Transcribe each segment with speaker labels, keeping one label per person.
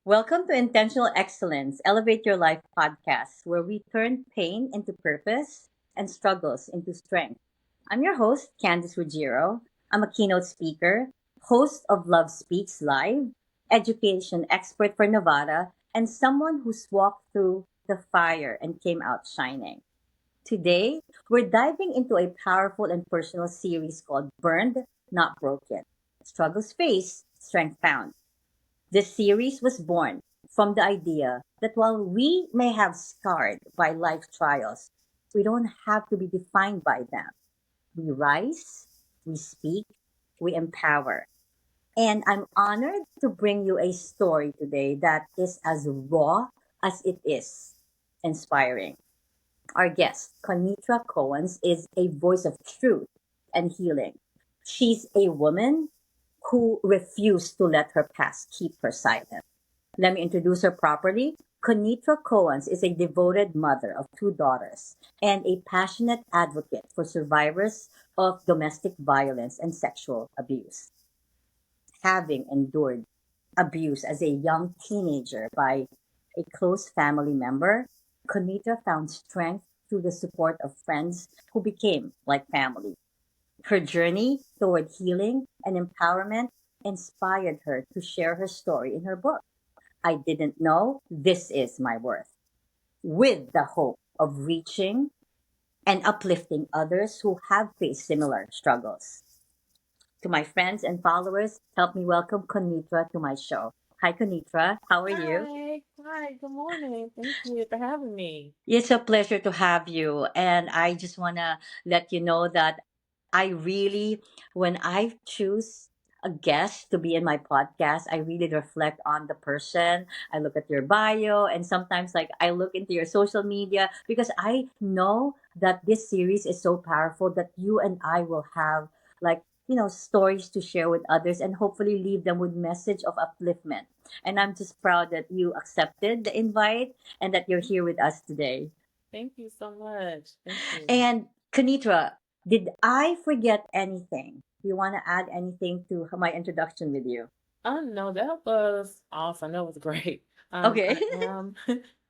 Speaker 1: Welcome to Intentional Excellence, Elevate Your Life podcast, where we turn pain into purpose and struggles into strength. I'm your host, Candice Ruggiero. I'm a keynote speaker, host of Love Speaks Live, education expert for Nevada, and someone who's walked through the fire and came out shining. Today, we're diving into a powerful and personal series called Burned, Not Broken. Struggles Faced, Strength Found. This series was born from the idea that while we may have scarred by life trials, we don't have to be defined by them. We rise, we speak, we empower. And I'm honored to bring you a story today that is as raw as it is inspiring. Our guest, Conitra Cowans, is a voice of truth and healing. She's a woman who refused to let her past keep her silent. Let me introduce her properly. Conitra Cowans is a devoted mother of two daughters and a passionate advocate for survivors of domestic violence and sexual abuse. Having endured abuse as a young teenager by a close family member, Conitra found strength through the support of friends who became like family. Her journey toward healing and empowerment inspired her to share her story in her book. I didn't know this is my worth, with the hope of reaching and uplifting others who have faced similar struggles. To my friends and followers, help me welcome Conitra to my show. Hi, Conitra. How are you?
Speaker 2: Hi, good morning. Thank you for having me.
Speaker 1: It's a pleasure to have you. And I just want to let you know that I really, when I choose a guest to be in my podcast, I really reflect on the person. I look at your bio and sometimes like I look into your social media because I know that this series is so powerful that you and I will have like, stories to share with others and hopefully leave them with message of upliftment. And I'm just proud that you accepted the invite and that you're here with us today.
Speaker 2: Thank you so much. Thank you.
Speaker 1: And Kanitra, did I forget anything? Do you want to add anything to my introduction with you?
Speaker 2: Oh no, that was awesome. That was great.
Speaker 1: Okay.
Speaker 2: I am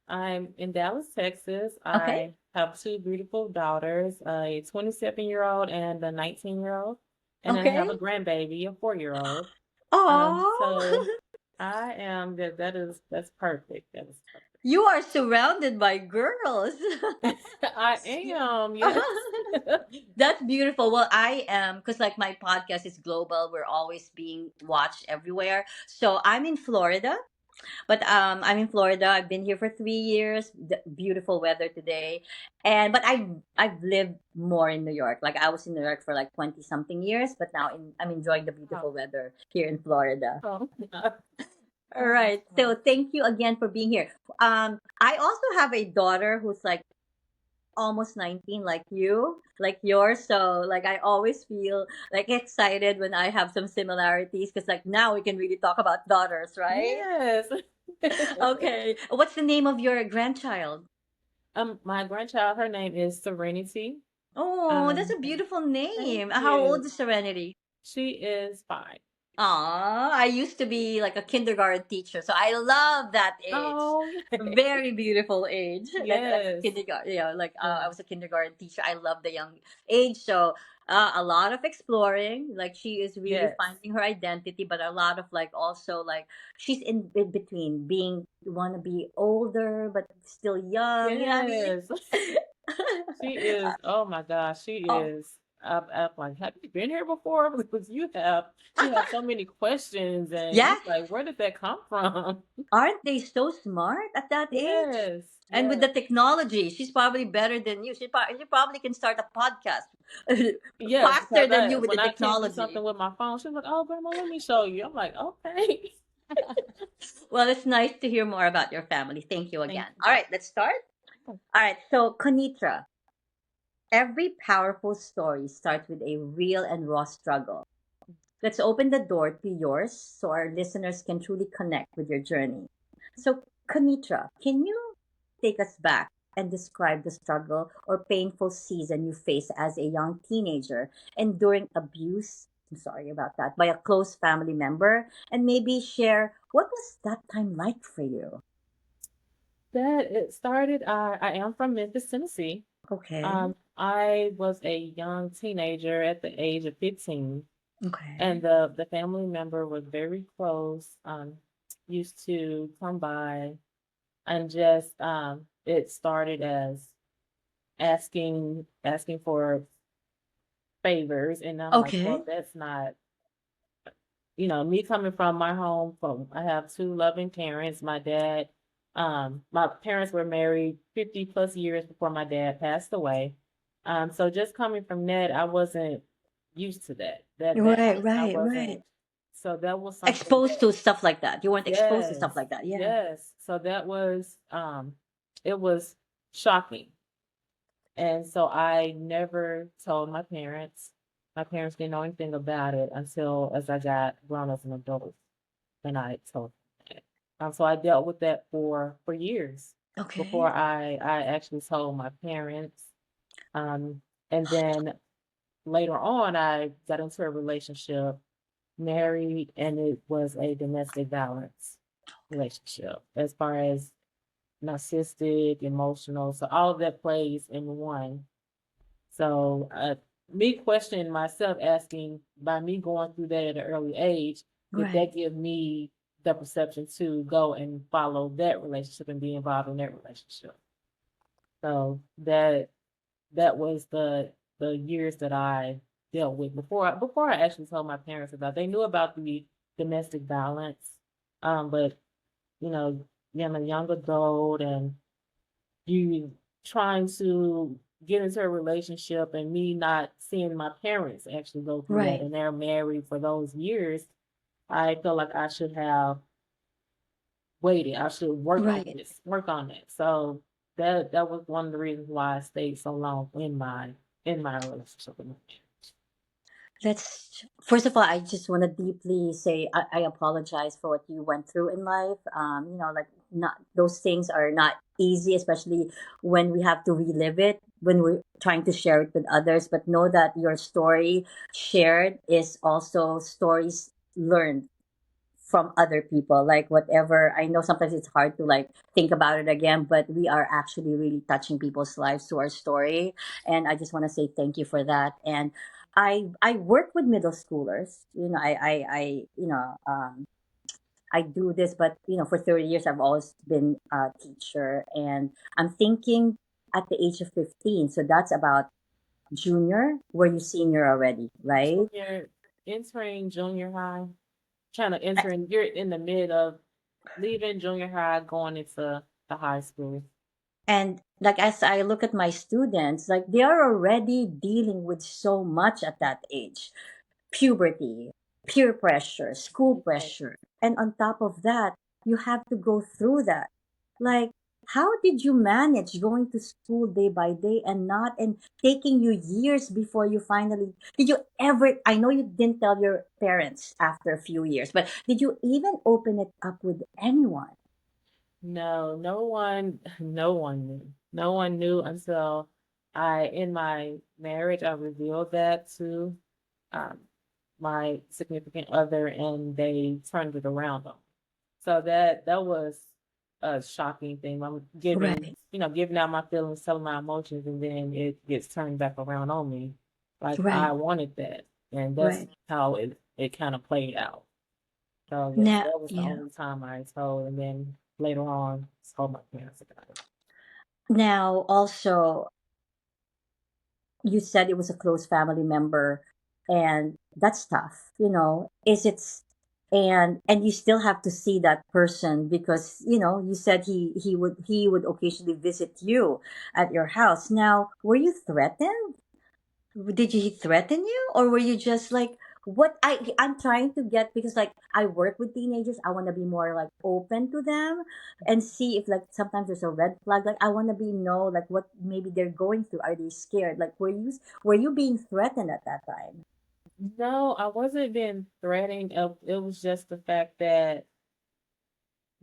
Speaker 2: I'm in Dallas, Texas.
Speaker 1: Okay.
Speaker 2: I have two beautiful daughters, a 27-year-old and a 19-year-old, and then I
Speaker 1: Okay.
Speaker 2: have a grandbaby, a 4-year-old. So
Speaker 1: Oh,
Speaker 2: I am that's perfect. That is
Speaker 1: you are surrounded by girls.
Speaker 2: perfect. I am, yes.
Speaker 1: That's beautiful. Well, I am because like my podcast is global. We're always being watched everywhere. So I'm in Florida. But I'm in Florida. I've been here for 3 years. Beautiful weather today, and but I've lived more in New York. Like I was in New York for like 20 something years, but now I'm enjoying the
Speaker 2: Oh,
Speaker 1: beautiful weather here in Florida.
Speaker 2: oh,
Speaker 1: All
Speaker 2: oh, that's
Speaker 1: right. So
Speaker 2: fun.
Speaker 1: thank you again for being here. I also have a daughter who's like almost 19 like you like yours, so like I always feel like excited when I have some similarities because like now we can really talk about daughters, right?
Speaker 2: Yes.
Speaker 1: Okay. What's the name of your grandchild?
Speaker 2: My grandchild, her name is Serenity.
Speaker 1: Oh, that's a
Speaker 2: And
Speaker 1: beautiful
Speaker 2: thank
Speaker 1: name. How old
Speaker 2: you.
Speaker 1: is Serenity?
Speaker 2: She is 5.
Speaker 1: Aw, I used to be like a kindergarten teacher, so I love that age.
Speaker 2: Oh,
Speaker 1: Very beautiful age. Like
Speaker 2: yes.
Speaker 1: kindergarten, like
Speaker 2: Yeah.
Speaker 1: I was a kindergarten teacher. I love the young age, so a lot of exploring. Like she is really
Speaker 2: Yes.
Speaker 1: finding her identity, but a lot of like also like she's in between being want to be older but still young. You know what I mean?
Speaker 2: Yes. She is, oh my gosh, she
Speaker 1: Oh.
Speaker 2: is. I'm like, have you been here before? Because you have so many questions, and
Speaker 1: Yeah,
Speaker 2: it's like, where did that come from?
Speaker 1: aren't they so smart at that age?
Speaker 2: Yes,
Speaker 1: And with
Speaker 2: yes,
Speaker 1: the technology, she's probably better than you. She probably can start a podcast
Speaker 2: yes.
Speaker 1: faster
Speaker 2: Because
Speaker 1: than you with the
Speaker 2: when I can't do
Speaker 1: technology.
Speaker 2: something with my phone, she's like, "Oh, grandma, let me show you." I'm like, "Okay."
Speaker 1: Well, it's nice to hear more about your family. Thank you
Speaker 2: Thank
Speaker 1: again.
Speaker 2: you.
Speaker 1: All right, let's start. All right, so Konitra, every powerful story starts with a real and raw struggle. Let's open the door to yours so our listeners can truly connect with your journey. So, Kanitra, can you take us back and describe the struggle or painful season you faced as a young teenager enduring abuse I'm sorry about that, by a close family member, and maybe share what was that time like for you?
Speaker 2: That it started, I am from Memphis, Tennessee.
Speaker 1: Okay.
Speaker 2: I was a young teenager at the age of 15, and
Speaker 1: Okay.
Speaker 2: the family member was very close. Used to come by and just it started as asking for favors, and I'm like, well,
Speaker 1: Okay.
Speaker 2: that's not, me coming from my home. From I have two loving parents. My parents were married 50 plus years before my dad passed away. So just coming from that, I wasn't used to that
Speaker 1: Right,
Speaker 2: background. I
Speaker 1: right,
Speaker 2: wasn't.
Speaker 1: right.
Speaker 2: So that was something
Speaker 1: Exposed
Speaker 2: that,
Speaker 1: to stuff like that. You weren't exposed to stuff
Speaker 2: yes,
Speaker 1: like that. Yeah.
Speaker 2: yes. So that was, it was shocking. And so I never told my parents. My parents didn't know anything about it until as I got grown as an adult, and I told them that. So I dealt with that for years before
Speaker 1: Okay.
Speaker 2: I actually told my parents. Um, and then later on, I got into a relationship, married, and it was a domestic violence relationship. As far as narcissistic, emotional, so all of that plays in one. So, me questioning myself, asking by me going through that at an early age, did
Speaker 1: Right.
Speaker 2: that give me the perception to go and follow that relationship and be involved in that relationship? So that was the years that I dealt with before I actually told my parents about. They knew about the domestic violence, but you know, being a young adult and you trying to get into a relationship and me not seeing my parents actually go through that,
Speaker 1: Right.
Speaker 2: and they're married for those years, I feel like I should have waited. I should
Speaker 1: Right.
Speaker 2: work on it. So that was one of the reasons why I stayed so long in my relationship with my parents.
Speaker 1: Let's first of all, I just want to deeply say I apologize for what you went through in life. Like not those things are not easy, especially when we have to relive it when we're trying to share it with others. But know that your story shared is also stories learned from other people, like whatever. I know sometimes it's hard to like think about it again, but we are actually really touching people's lives through our story, and I just want to say thank you for that. And I work with middle schoolers. I do this, but for 30 years I've always been a teacher, and I'm thinking at the age of 15, so that's about junior, were you senior already, right?
Speaker 2: Junior, entering junior high, trying to enter in, you're in the mid of leaving junior high, going into the high school.
Speaker 1: And like as I look at my students, like they are already dealing with so much at that age: puberty, peer pressure, school
Speaker 2: Yes.
Speaker 1: pressure. And on top of that, you have to go through that. Like, how did you manage going to school day by day and not, and taking you years before you finally, did you ever, I know you didn't tell your parents after a few years, but did you even open it up with anyone?
Speaker 2: No, no one, no one knew. No one knew until in my marriage, I revealed that to um, my significant other, and they turned it around on me. So that was a shocking thing. I'm
Speaker 1: Right,
Speaker 2: giving out my feelings, telling my emotions, and then it gets turned back around on me. Like I
Speaker 1: right,
Speaker 2: wanted that, and that's
Speaker 1: right.
Speaker 2: how it kind of played out. So yes,
Speaker 1: Now,
Speaker 2: that was the
Speaker 1: yeah.
Speaker 2: only time I told, and then later on told my parents about it.
Speaker 1: Now, also, you said it was a close family member, and that's tough. Is it, and you still have to see that person, because you said he would occasionally visit you at your house. Now, were you threatened? Did he threaten you, or were you just like, what? I'm trying to get, because like I work with teenagers, I want to be more like open to them and see if like sometimes there's a red flag. Like I want to be know like what maybe they're going through. Are they scared? Like were you being threatened at that time?
Speaker 2: No, I wasn't being threatening. It was just the fact that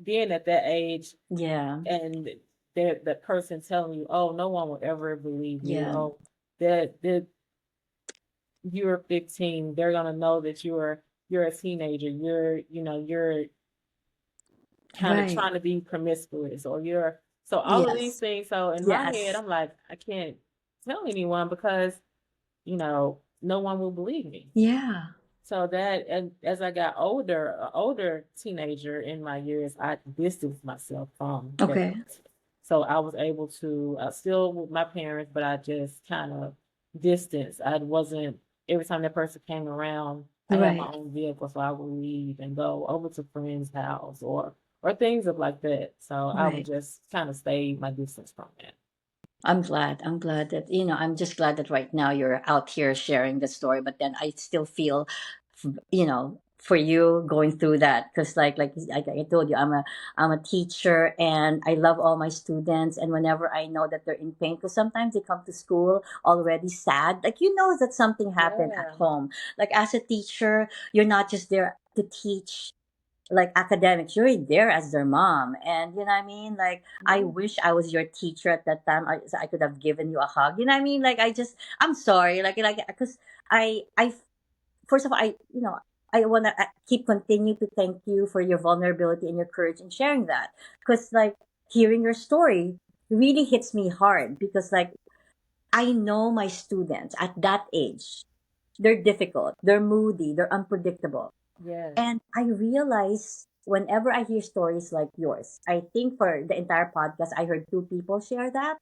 Speaker 2: being at that age,
Speaker 1: Yeah,
Speaker 2: and the person telling you, "Oh, no one will ever believe you."
Speaker 1: yeah,
Speaker 2: Oh, that you're 15, they're gonna know that you're a teenager. You're kind of
Speaker 1: Right.
Speaker 2: trying to be promiscuous, or you're so all of these
Speaker 1: Yes.
Speaker 2: things. So in my head,
Speaker 1: Yes.
Speaker 2: I'm like, I can't tell anyone because no one will believe me.
Speaker 1: Yeah.
Speaker 2: So that, and as I got older, an older teenager in my years, I distanced myself from that
Speaker 1: Okay.
Speaker 2: person. So I was able to still with my parents, but I just kind of distanced. I wasn't every time that person came around. I had my
Speaker 1: Right.
Speaker 2: own vehicle, so I would leave and go over to friends' house or things of like that. So I would
Speaker 1: Right.
Speaker 2: just kind of stay my distance from that.
Speaker 1: I'm glad. I'm glad that, I'm just glad that right now you're out here sharing the story, but then I still feel, for you going through that. Because like I told you, I'm a teacher and I love all my students. And whenever I know that they're in pain, because sometimes they come to school already sad, like, that something happened at
Speaker 2: Yeah.
Speaker 1: home. Like, as a teacher, you're not just there to teach like academics, you're there as their mom. And you know what I mean? Like, I
Speaker 2: Yeah.
Speaker 1: wish I was your teacher at that time. So I could have given you a hug. You know what I mean? Like, I'm sorry. Because I, first of all, I want to keep continue to thank you for your vulnerability and your courage in sharing that. Because, like, hearing your story really hits me hard because, like, I know my students at that age, they're difficult, they're moody, they're unpredictable.
Speaker 2: Yes.
Speaker 1: And I realize whenever I hear stories like yours, I think for the entire podcast, I heard two people share that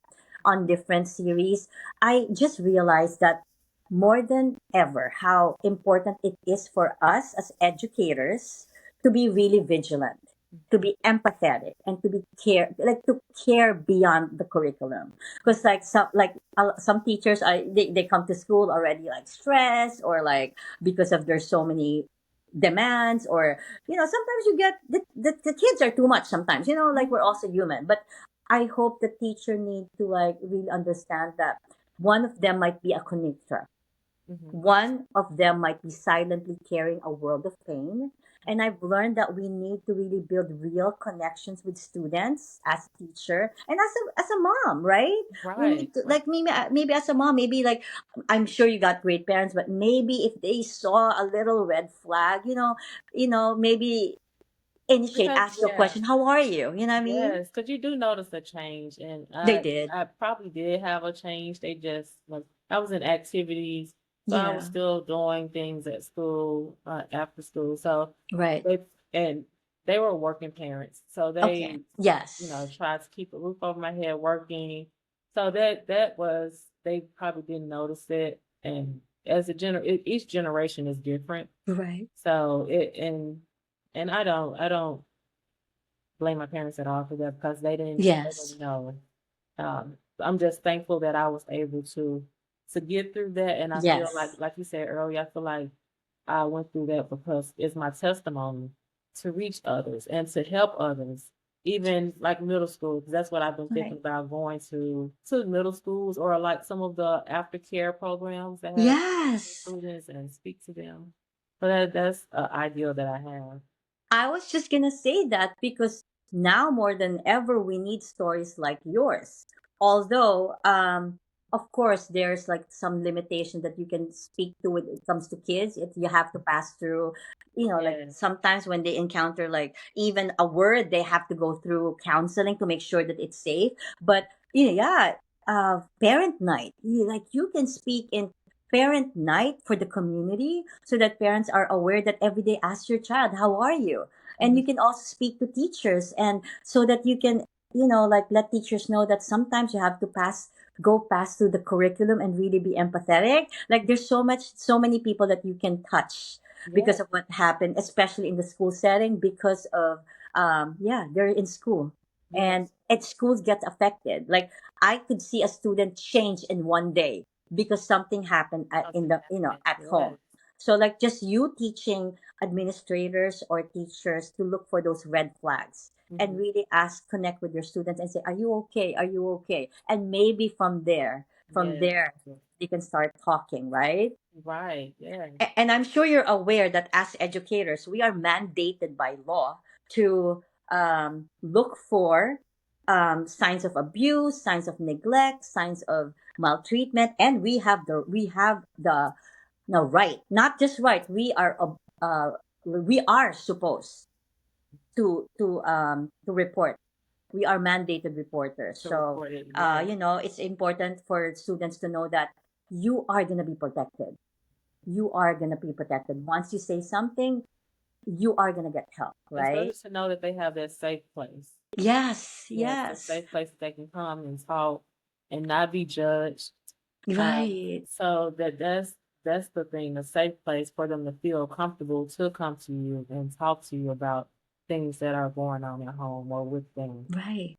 Speaker 1: on different series. I just realized that more than ever, how important it is for us as educators to be really vigilant, to be empathetic, and to be to care beyond the curriculum. Because some teachers, they come to school already like stressed or like because of there's so many demands, or sometimes you get the kids are too much sometimes, like we're also human. But I hope the teacher need to like really understand that one of them might be a Conitra,
Speaker 2: Mm-hmm.
Speaker 1: one of them might be silently carrying a world of pain. And I've learned that we need to really build real connections with students as a teacher and as a mom, right? We
Speaker 2: Right.
Speaker 1: need to,
Speaker 2: Right.
Speaker 1: like, maybe as a mom, maybe like, I'm sure you got great parents, but maybe if they saw a little red flag, maybe initiate,
Speaker 2: Because
Speaker 1: ask your
Speaker 2: yeah.
Speaker 1: question, how are you? You know what I mean?
Speaker 2: Yes, because you do notice a change, and
Speaker 1: They
Speaker 2: I
Speaker 1: did.
Speaker 2: I probably did have a change. They just like I was in activities, so I was
Speaker 1: Yeah.
Speaker 2: still doing things at school, after school. So
Speaker 1: Right.
Speaker 2: they and they were working parents, so
Speaker 1: Okay.
Speaker 2: they
Speaker 1: Yes.
Speaker 2: tried to keep a roof over my head, working. So that was they probably didn't notice it, and as each generation is different.
Speaker 1: Right.
Speaker 2: So and I don't blame my parents at all for that because they didn't
Speaker 1: Yes.
Speaker 2: know. I'm just thankful that I was able to get through that, and I feel
Speaker 1: Yes.
Speaker 2: like you said earlier, I feel like I went through that because it's my testimony to reach others and to help others, even like middle school, because that's what I've been thinking
Speaker 1: Right.
Speaker 2: about going to middle schools or like some of the aftercare programs that have
Speaker 1: Yes.
Speaker 2: students and speak to them. So that's an ideal that I have.
Speaker 1: I was just gonna say that because now more than ever we need stories like yours. Although, of course, there's like some limitation that you can speak to when it comes to kids. You have to pass through, like
Speaker 2: Yes.
Speaker 1: sometimes when they encounter like even a word, they have to go through counseling to make sure that it's safe. But yeah, parent night, like you can speak in parent night for the community so that parents are aware that every day ask your child, how are you? And you
Speaker 2: Mhm.
Speaker 1: can also speak to teachers, and so that you can, like, let teachers know that sometimes you have to go past through the curriculum and really be empathetic. Like, there's so many people that you can touch because
Speaker 2: Yes.
Speaker 1: of what happened, especially in the school setting, because of, yeah, they're in school, and
Speaker 2: Yes.
Speaker 1: at schools get affected. Like, I could see a student change in one day because something happened in
Speaker 2: Something
Speaker 1: the,
Speaker 2: happened.
Speaker 1: at home.
Speaker 2: Yes.
Speaker 1: So, like, just you teaching administrators or teachers to look for those red flags and
Speaker 2: Mhm.
Speaker 1: really connect with your students and say, are you okay? Are you okay? And maybe
Speaker 2: Yes.
Speaker 1: from there, you can start talking, right?
Speaker 2: Right. Yes.
Speaker 1: And I'm sure you're aware that as educators, we are mandated by law to look for signs of abuse, signs of neglect, signs of maltreatment, and we have the No, right, not just right. We are supposed to report. We are mandated reporters.
Speaker 2: to
Speaker 1: So,
Speaker 2: report it. Yes,
Speaker 1: it's important for students to know that you are going to be protected. You are going to be protected. Once you say something, you are going to get help,
Speaker 2: and so
Speaker 1: right?
Speaker 2: just to know that they have that safe place.
Speaker 1: Yes,
Speaker 2: Yes, a
Speaker 1: yes.
Speaker 2: safe place that they can come and talk and not be judged.
Speaker 1: Right,
Speaker 2: So that's the thing, a safe place for them to feel comfortable to come to you and talk to you about things that are going on at home or with them.
Speaker 1: right.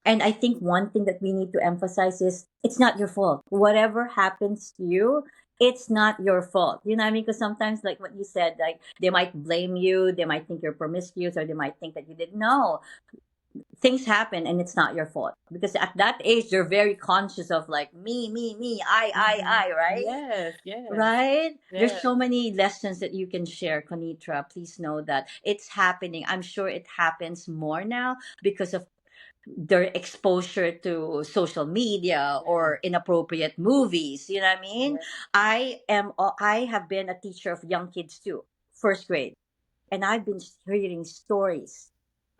Speaker 1: And I think one thing that we need to emphasize is it's not your fault. Whatever happens to you, it's not your fault. You know what I mean? Because sometimes, like what you said, like they might blame you, they might think you're promiscuous, or they might think that you didn't know. Things happen and it's not your fault. Because at that age, you're very conscious of like me,
Speaker 2: Hmm.
Speaker 1: right?
Speaker 2: Yes, yes,
Speaker 1: Right? There's
Speaker 2: yes.
Speaker 1: so many lessons that you can share, Conitra. Please know that it's happening. I'm sure it happens more now because of their exposure to social media
Speaker 2: Yeah,
Speaker 1: or inappropriate movies. You know what I mean?
Speaker 2: yeah.
Speaker 1: I have been a teacher of young kids too, first grade, and I've been hearing stories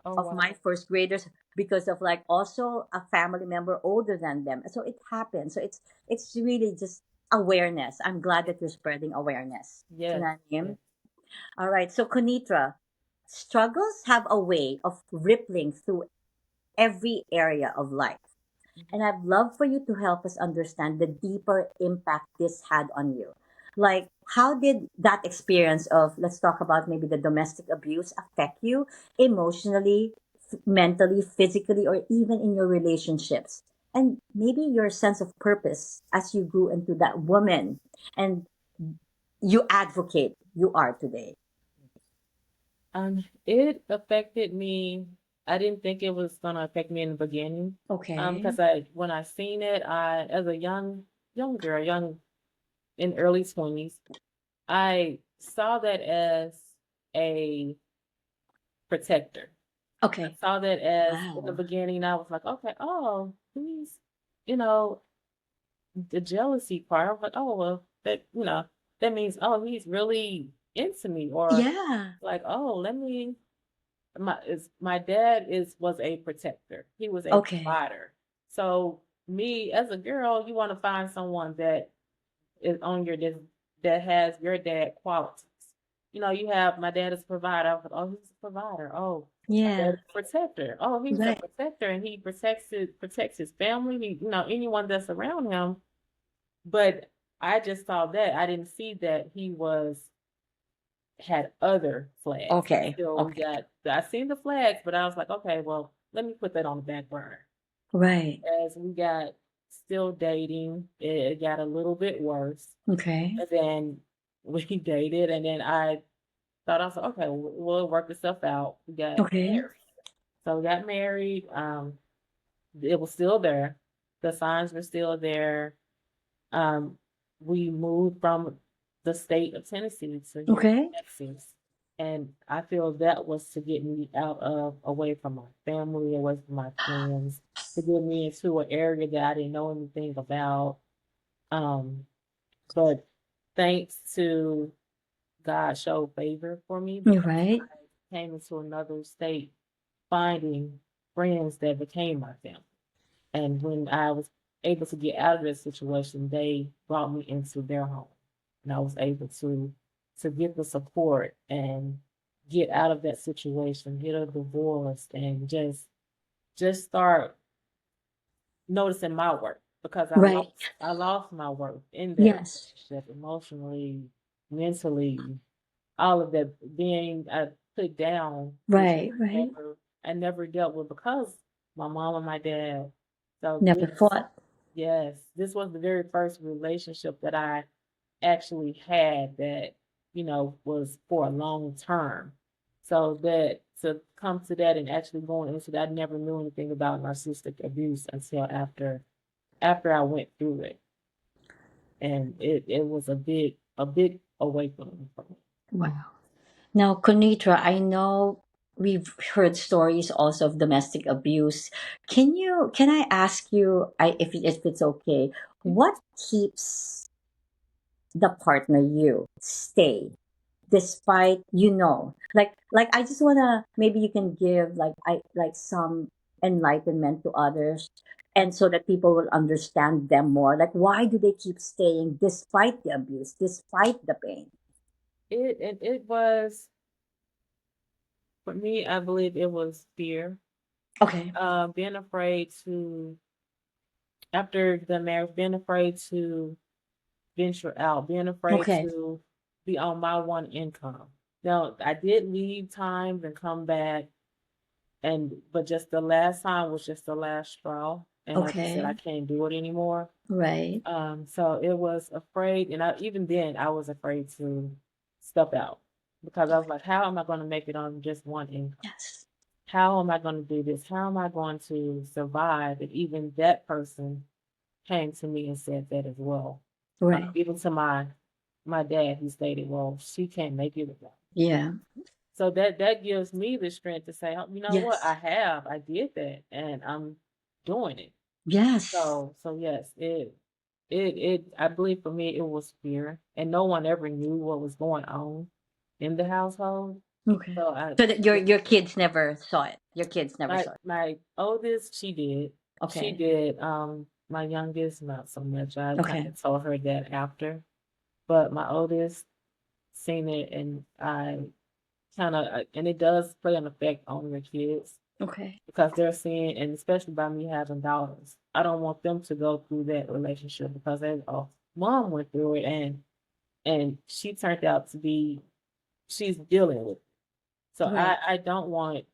Speaker 2: Oh
Speaker 1: of
Speaker 2: wow.
Speaker 1: my first graders because of like also a family member older than them. So it happens. So it's really just awareness. I'm glad that you're spreading awareness. You
Speaker 2: Yes,
Speaker 1: know what I
Speaker 2: yes.
Speaker 1: mean? All right. So Konitra, struggles have a way of rippling through every area of life.
Speaker 2: Mhm.
Speaker 1: And I'd love for you to help us understand the deeper impact this had on you. Like, how did that experience of, let's talk about maybe the domestic abuse, affect you emotionally, mentally, physically, or even in your relationships? And maybe your sense of purpose as you grew into that woman and you advocate you are today.
Speaker 2: It affected me. I didn't think it was gonna affect me in the beginning.
Speaker 1: Okay.
Speaker 2: Because when I seen it, I as a young girl, young in early 20s, I saw that as a protector. I
Speaker 1: Okay.
Speaker 2: saw that as in the
Speaker 1: Wow.
Speaker 2: beginning, I was like, okay, oh, you know, the jealousy part. I was like, oh, well, that means, oh, he's really into me, or
Speaker 1: Yeah.
Speaker 2: like, oh, let me. My dad was a protector. He was a
Speaker 1: Okay.
Speaker 2: provider. So me as a girl, you want to find someone that is on your that has your dad qualities. You have my dad is a provider. I was like, oh, he's a provider. Oh, my dad
Speaker 1: Yeah.
Speaker 2: is a protector. Oh, he's a
Speaker 1: Right.
Speaker 2: protector, and he protects his family. Anyone that's around him. But I just saw that. I didn't see that he had other flags
Speaker 1: Okay.
Speaker 2: until we
Speaker 1: Okay.
Speaker 2: got. I seen the flags, but I was like, okay, well, let me put that on the back burner.
Speaker 1: Right.
Speaker 2: As we got still dating, it got a little bit worse.
Speaker 1: Okay.
Speaker 2: And then we dated, and then I thought I was like, okay, we'll work this stuff out. We got
Speaker 1: Okay.
Speaker 2: married. So we got married. It was still there. The signs were still there. Um, we moved from the state of Tennessee to here
Speaker 1: Okay.
Speaker 2: in Texas. And I feel that was to get me away from my family, away from my friends, to get me into an area that I didn't know anything about. Um, but thanks to God showed favor for me
Speaker 1: You're
Speaker 2: because
Speaker 1: right.
Speaker 2: I came into another state finding friends that became my family. And when I was able to get out of this situation, they brought me into their home. And I was able to get the support and get out of that situation, get a divorce, and just start noticing my worth because
Speaker 1: Right.
Speaker 2: I lost my worth in that
Speaker 1: Yes.
Speaker 2: relationship emotionally, mentally, all of that being put down, which
Speaker 1: Right. Right.
Speaker 2: I never dealt with because my mom and my dad. So
Speaker 1: Never thought.
Speaker 2: yes, this was the very first relationship that I actually had that, was for a long term. So that to come to that and actually going into that, I never knew anything about narcissistic abuse until after I went through it. And it was a big awakening for me.
Speaker 1: Wow. Now, Konitra, I know we've heard stories also of domestic abuse. Can I ask you, if it's okay, what keeps the partner you stay despite, like I just want to, maybe you can give like I like some enlightenment to others, and so that people will understand them more, like why do they keep staying despite the abuse, despite the pain.
Speaker 2: It was for me. I believe it was fear.
Speaker 1: Okay.
Speaker 2: Being afraid to after the marriage, being afraid to venture out, being afraid
Speaker 1: Okay.
Speaker 2: to be on my one income. Now, I did leave times and come back, and but just the last time was just the last straw. And I just said I
Speaker 1: Okay.
Speaker 2: can't do it anymore.
Speaker 1: Right.
Speaker 2: So it was afraid, and even then I was afraid to step out because I was like, how am I going to make it on just one income?
Speaker 1: Yes.
Speaker 2: How am I going to do this? How am I going to survive? And even that person came to me and said that as well.
Speaker 1: Right.
Speaker 2: Even to my dad, he stated, "Well, she can't make it without."
Speaker 1: Yeah.
Speaker 2: So that gives me the strength to say, "Oh, you know what?
Speaker 1: Yes.
Speaker 2: I did that, and I'm doing it."
Speaker 1: Yes.
Speaker 2: So yes, it I believe for me it was fear, and no one ever knew what was going on in the household.
Speaker 1: Okay.
Speaker 2: So I
Speaker 1: So that your kids never saw it. Your kids never saw it.
Speaker 2: my oldest, she did. She
Speaker 1: Okay.
Speaker 2: did. My youngest, not so much. I kind
Speaker 1: Okay.
Speaker 2: of told her that after, but my oldest seen it, and I kind of, and it does play an effect on your kids
Speaker 1: Okay.
Speaker 2: because they're seeing, and especially by me having daughters, I don't want them to go through that relationship because they, oh, mom went through it, and she turned out to be, she's dealing with it. So
Speaker 1: Right.
Speaker 2: I don't want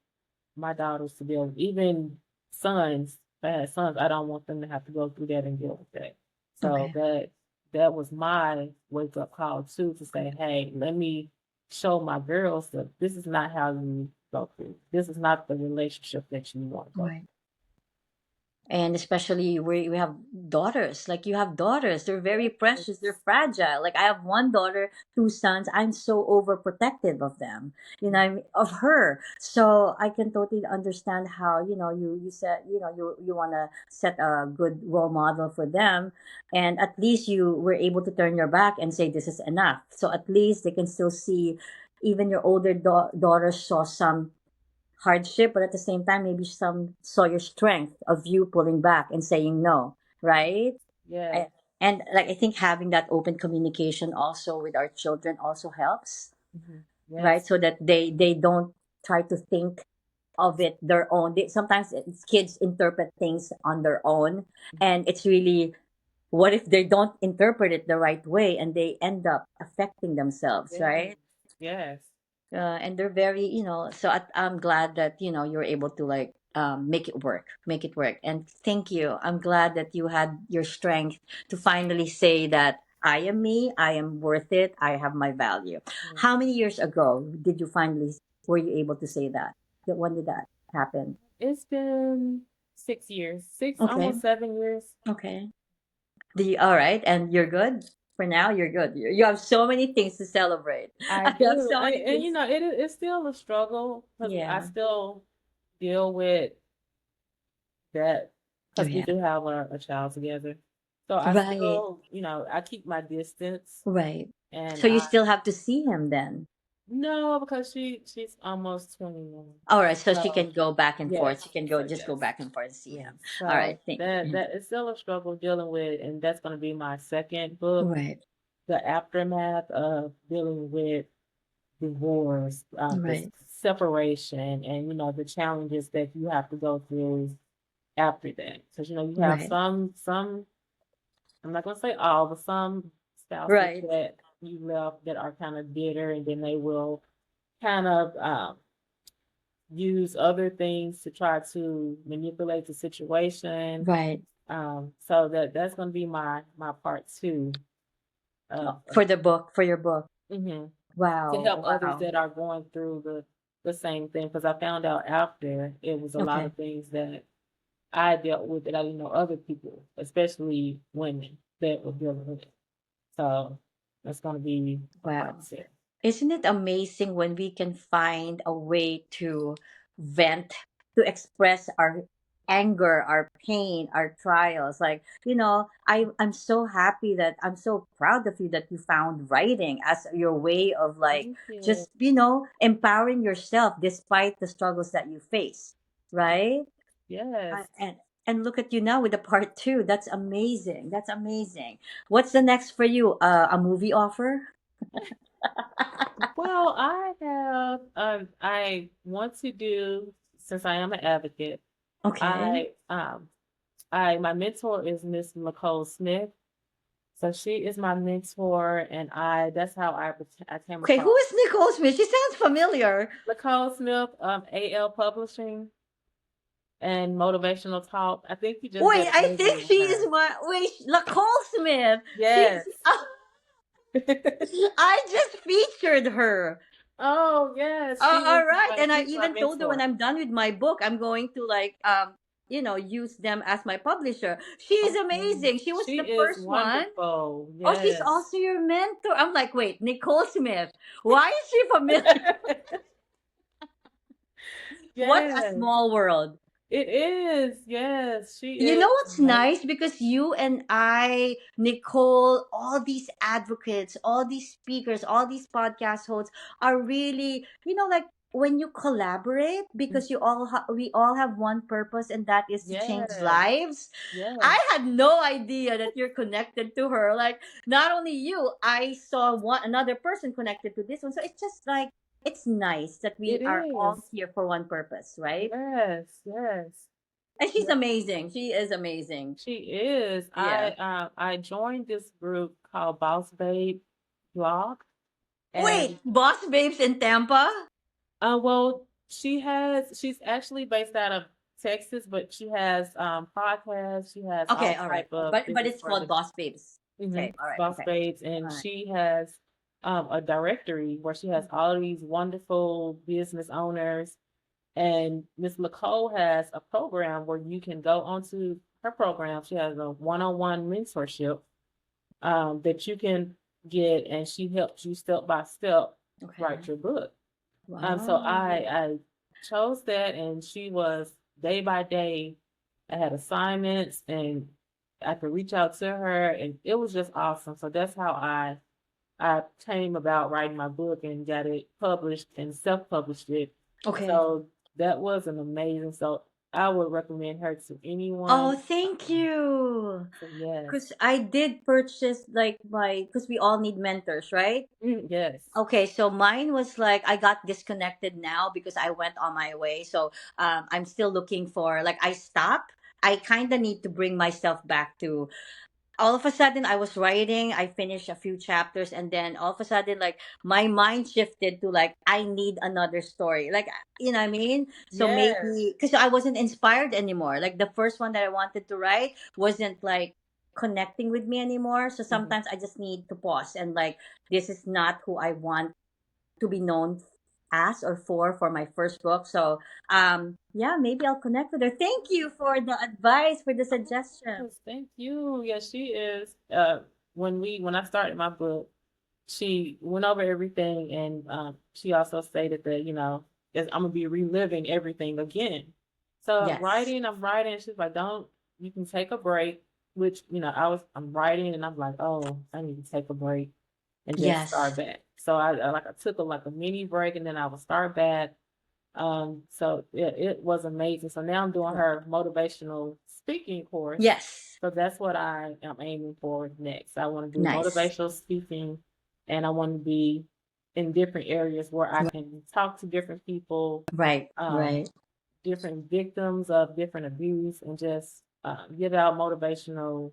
Speaker 2: my daughters to deal with, even sons, if I had sons, I don't want them to have to go through that and deal with that. So
Speaker 1: Okay.
Speaker 2: that was my wake up call too, to say, hey, let me show my girls that this is not how you go through. This is not the relationship that you want to go
Speaker 1: Right. And especially we have daughters, like you have daughters, they're very
Speaker 2: through.
Speaker 1: precious, they're
Speaker 2: Yes.
Speaker 1: fragile. Like I have one daughter, two sons, I'm so overprotective of them, of her. So I can totally understand how, you said, you want to set a good role model for them, and at least you were able to turn your back and say this is enough, so at least they can still see. Even your older daughter saw some hardship, but at the same time, maybe some saw your strength of you pulling back and saying no, right?
Speaker 2: Yeah.
Speaker 1: I, and like I think having that open communication also with our children also helps, right?
Speaker 2: Yes.
Speaker 1: So that they don't try to think of it their own. Sometimes kids interpret things on their own, and it's really, what if they don't interpret it the right way and they end up affecting themselves,
Speaker 2: Yes.
Speaker 1: right?
Speaker 2: Yes.
Speaker 1: And they're very, so I'm glad that you're able to like make it work, and thank you. I'm glad that you had your strength to finally say that I am me, I am worth it, I have my value.
Speaker 2: Yes.
Speaker 1: How many years ago did you finally were you able to say that? When did that happen?
Speaker 2: It's been 6 years,
Speaker 1: Okay.
Speaker 2: almost 7 years.
Speaker 1: Okay. All right, and you're good for now. You're good. You have so many things to celebrate.
Speaker 2: I
Speaker 1: You have
Speaker 2: do,
Speaker 1: so many
Speaker 2: and
Speaker 1: things.
Speaker 2: you know, it's still a struggle because I
Speaker 1: Yeah.
Speaker 2: still deal with that
Speaker 1: Oh
Speaker 2: because we
Speaker 1: yeah.
Speaker 2: do have a child together. So I
Speaker 1: Right.
Speaker 2: still, I keep my distance,
Speaker 1: Right.
Speaker 2: and
Speaker 1: So you
Speaker 2: I
Speaker 1: still have to see him then.
Speaker 2: no, because she's almost 21.
Speaker 1: All right. So she
Speaker 2: So
Speaker 1: can go back and forth. She
Speaker 2: yes,
Speaker 1: can
Speaker 2: so
Speaker 1: just go
Speaker 2: yes,
Speaker 1: back and forth and see
Speaker 2: yes.
Speaker 1: him. All right.
Speaker 2: So
Speaker 1: Thank you.
Speaker 2: that is still a struggle dealing with, and that's going to be my second book,
Speaker 1: Right.
Speaker 2: the aftermath of dealing with divorce, the
Speaker 1: Right.
Speaker 2: separation, and the challenges that you have to go through after that. Because you have
Speaker 1: Right.
Speaker 2: some. I'm not gonna say all, but some spouses
Speaker 1: Right.
Speaker 2: that you left that are kind of bitter, and then they will kind of use other things to try to manipulate the situation.
Speaker 1: Right.
Speaker 2: So that's gonna be my part two of
Speaker 1: For the book, for your book.
Speaker 2: mhm, to
Speaker 1: Wow.
Speaker 2: help others
Speaker 1: Wow.
Speaker 2: that are going through the same thing. Because I found out after it was a lot
Speaker 1: Okay.
Speaker 2: of things that I dealt with that I didn't know other people, especially women, that were dealing with it. So that's gonna be a part
Speaker 1: Wow.
Speaker 2: two.
Speaker 1: Isn't it amazing when we can find a way to vent, to express anger, our pain, our trials. Like, I'm so happy that I'm so proud of you that you found writing as your way of like
Speaker 2: Thank you.
Speaker 1: just, empowering yourself despite the struggles that you face, right?
Speaker 2: Yes.
Speaker 1: I, and look at you now with the part two. That's amazing. That's amazing. What's the next for you? A movie offer?
Speaker 2: Well, I want to do, since I am an advocate,
Speaker 1: Okay.
Speaker 2: I my mentor is Miss Nicole Smith. So she is my mentor, and that's how I came
Speaker 1: Okay, who
Speaker 2: across
Speaker 1: is Nicole Smith? She sounds familiar.
Speaker 2: Nicole Smith, AL Publishing and Motivational Talk. I think you just
Speaker 1: Wait,
Speaker 2: did an
Speaker 1: I
Speaker 2: interview
Speaker 1: think
Speaker 2: with
Speaker 1: she is
Speaker 2: her.
Speaker 1: Nicole Smith.
Speaker 2: Yes.
Speaker 1: I just featured her.
Speaker 2: Oh, yes,
Speaker 1: All right. And I
Speaker 2: she's my
Speaker 1: even told her when
Speaker 2: mentor.
Speaker 1: I'm done with my book, I'm going to like use them as my publisher. She's
Speaker 2: Okay.
Speaker 1: amazing. She was
Speaker 2: She
Speaker 1: the
Speaker 2: is
Speaker 1: first one.
Speaker 2: wonderful.
Speaker 1: Oh, she's
Speaker 2: Yes.
Speaker 1: also your mentor. I'm like, wait, Nicole Smith. Why is she familiar? What a
Speaker 2: Yes,
Speaker 1: small world.
Speaker 2: it is. Yes, she
Speaker 1: You
Speaker 2: is
Speaker 1: know what's
Speaker 2: amazing.
Speaker 1: nice? Because you and I, Nicole, all these advocates, all these speakers, all these podcast hosts are really, like when you collaborate, because we all have one purpose, and that is to change
Speaker 2: Yes,
Speaker 1: lives. I
Speaker 2: yes.
Speaker 1: had no idea that you're connected to her. Like, not only you, I saw another person connected to this one. So it's just like it's nice that we
Speaker 2: It
Speaker 1: are all
Speaker 2: is.
Speaker 1: here for one purpose, right?
Speaker 2: Yes, yes.
Speaker 1: And she's
Speaker 2: Yeah,
Speaker 1: amazing. She is amazing.
Speaker 2: she is.
Speaker 1: Yeah.
Speaker 2: I joined this group called Boss Babe Blog,
Speaker 1: Wait,
Speaker 2: and
Speaker 1: Boss Babes in Tampa?
Speaker 2: well, she's actually based out of Texas, but she has podcasts. She has
Speaker 1: Okay,
Speaker 2: all
Speaker 1: all right.
Speaker 2: type of
Speaker 1: But
Speaker 2: business
Speaker 1: it's
Speaker 2: for
Speaker 1: called
Speaker 2: the
Speaker 1: Boss Babes.
Speaker 2: hmm
Speaker 1: Okay, all right,
Speaker 2: Boss
Speaker 1: okay.
Speaker 2: Babes, and
Speaker 1: All right.
Speaker 2: she has a directory where she has all of these wonderful business owners. And Miss Nicole has a program where you can go onto her program. She has a one-on-one mentorship that you can get, and she helps you step by step write
Speaker 1: Okay.
Speaker 2: your book. So
Speaker 1: Wow.
Speaker 2: I chose that, and she was day by day. I had assignments, and I could reach out to her, and it was just awesome. So that's how I came about writing my book and got it published and self-published it.
Speaker 1: Okay.
Speaker 2: So that was an amazing. So I would recommend her to
Speaker 1: Oh,
Speaker 2: anyone.
Speaker 1: thank you.
Speaker 2: So yes,
Speaker 1: Because I did purchase like because we all need mentors, right?
Speaker 2: yes,
Speaker 1: Okay, so mine was like I got disconnected now because I went on my way. So I'm still looking for like I stopped. I kind of need to bring myself back to all of a sudden I was writing, I finished a few chapters, and then all of a sudden like my mind shifted to like I need another story. Like, you know what I mean? So
Speaker 2: yes.
Speaker 1: maybe because I wasn't inspired anymore. Like the first one that I wanted to write wasn't like connecting with me anymore. So
Speaker 2: Mhm.
Speaker 1: sometimes I just need to pause and like this is not who I want to be known as or for my first book. So yeah, maybe I'll connect with her. Thank you for the advice, for the suggestion.
Speaker 2: Yes, thank you. Yes, she is. When I started my book, she went over everything, and she also stated that I'm gonna be reliving everything again. So
Speaker 1: Yes.
Speaker 2: I'm writing. She's like, "Don't you can take a break," which I'm writing, and I'm like, "Oh, I need to take a break and just start
Speaker 1: Yes.
Speaker 2: back." So I took a mini break, and then I will start back. So it was amazing. So now I'm doing her motivational speaking course.
Speaker 1: Yes.
Speaker 2: So that's what I am aiming for next. I want to do
Speaker 1: Nice.
Speaker 2: motivational speaking, and I want to be in different areas where I can talk to different people,
Speaker 1: Right.
Speaker 2: um,
Speaker 1: Right.
Speaker 2: different victims of different abuse, and just give out motivational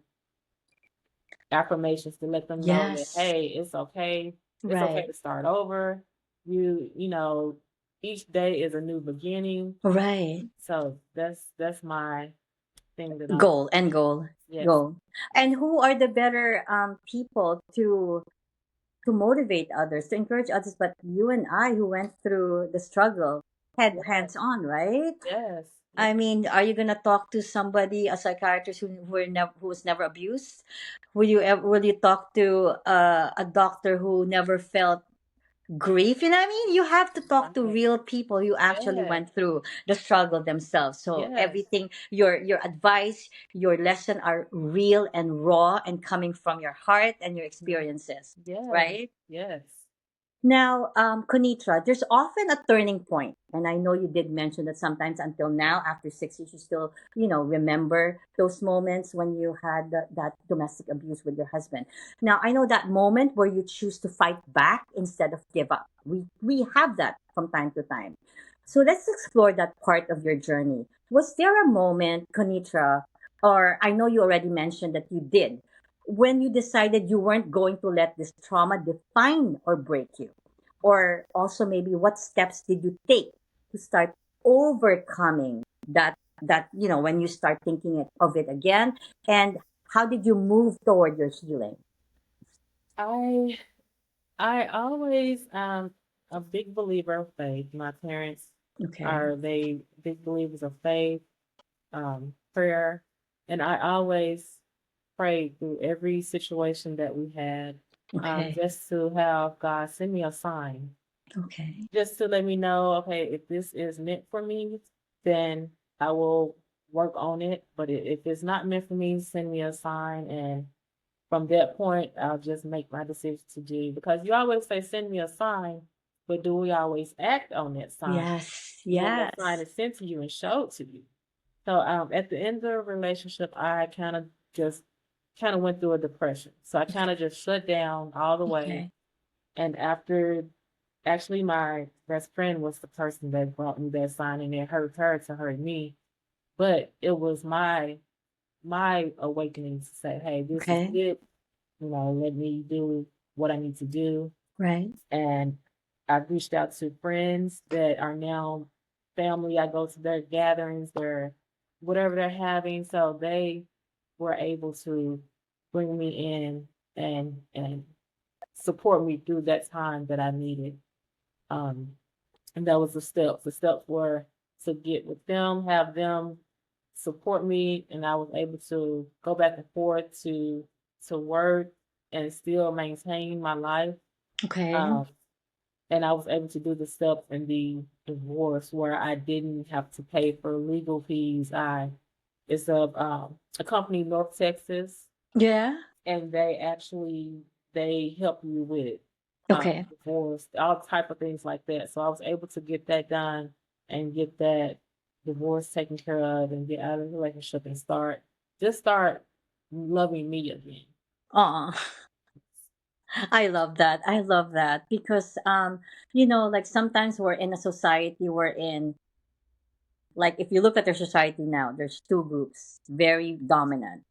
Speaker 2: affirmations to let them know that,
Speaker 1: Yes.
Speaker 2: hey, it's okay. It's okay
Speaker 1: Right.
Speaker 2: to start over. You know, each day is a new beginning.
Speaker 1: Right.
Speaker 2: So that's my thing that I'm
Speaker 1: Goal and goal.
Speaker 2: yes.
Speaker 1: Goal. And who are the better people to motivate others, to encourage others, but you and I who went through the struggle had
Speaker 2: Yes.
Speaker 1: hands on, right?
Speaker 2: Yes. Yes.
Speaker 1: I mean, are you gonna talk to somebody, a psychiatrist who was never abused? Will you talk to a doctor who never felt grief. You know what I mean? You have to talk to
Speaker 2: Right.
Speaker 1: real people who actually
Speaker 2: Yes.
Speaker 1: went through the struggle themselves. So
Speaker 2: Yes.
Speaker 1: everything, your advice, your lesson are real and raw and coming from your heart and your
Speaker 2: Yes.
Speaker 1: experiences,
Speaker 2: Yes.
Speaker 1: right?
Speaker 2: Yes.
Speaker 1: Now, Konitra, there's often a turning point, and I know you did mention that sometimes until now, after 6 years, you still, remember those moments when you had that domestic abuse with your husband. Now, I know that moment where you choose to fight back instead of give up. We have that from time to time. So let's explore that part of your journey. Was there a moment, Konitra, or I know you already mentioned that you did, when you decided you weren't going to let this trauma define or break you? Or also maybe what steps did you take to start overcoming that when you start thinking of it again, and how did you move toward your healing?
Speaker 2: I I always a big believer of faith. My parents
Speaker 1: Okay.
Speaker 2: are they big believers of faith, prayer, and I always prayed through every situation that we had,
Speaker 1: Okay.
Speaker 2: just to have God send me a sign,
Speaker 1: Okay.
Speaker 2: just to let me know, okay, if this is meant for me, then I will work on it. But if it's not meant for me, send me a sign, and from that point, I'll just make my decision to do. Because you always say, send me a sign, but do we always act on that sign
Speaker 1: Yes.
Speaker 2: when that sign
Speaker 1: Yes.
Speaker 2: is sent to you and showed to you? So at the end of the relationship, I just kind of went through a depression. So I kind of just shut down all the way.
Speaker 1: Okay.
Speaker 2: And after, actually, my best friend was the person that brought me that sign, and it hurt her to hurt me. But it was my awakening to say, hey, this is
Speaker 1: Okay.
Speaker 2: it. Let me do what I need to do.
Speaker 1: Right.
Speaker 2: And I've reached out to friends that are now family. I go to their gatherings, their whatever they're having. So they were able to bring me in and support me through that time that I needed. Um, and that was the steps. The steps were to get with them, have them support me, and I was able to go back and forth to work and still maintain my life.
Speaker 1: Okay.
Speaker 2: Um, and I was able to do the steps in the divorce where I didn't have to pay for legal fees. I It's a company, North Texas,
Speaker 1: Yeah.
Speaker 2: and they help you with
Speaker 1: Okay.
Speaker 2: divorce, all type of things like that. So I was able to get that done and get that divorce taken care of and get out of the relationship and start loving me again.
Speaker 1: Aw. I love that. I love that because like sometimes we're in a society we're in, like if you look at their society now, there's two groups, very dominant.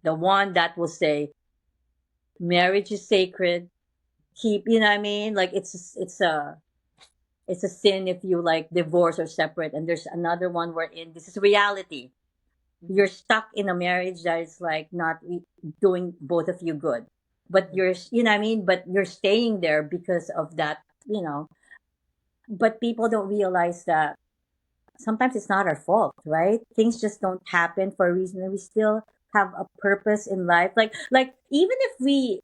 Speaker 1: The one that will say marriage is sacred, keep, you know what I mean? Like it's a sin if you like divorce or separate. And there's another one wherein this is reality. You're
Speaker 2: Mhm.
Speaker 1: stuck in a marriage that is like not doing both of you good. But
Speaker 2: Mhm.
Speaker 1: you know what I mean? But you're staying there because of that, you know. But people don't realize that sometimes it's not our fault, right? Things just don't happen for a reason, and we still have a purpose in life. Like even if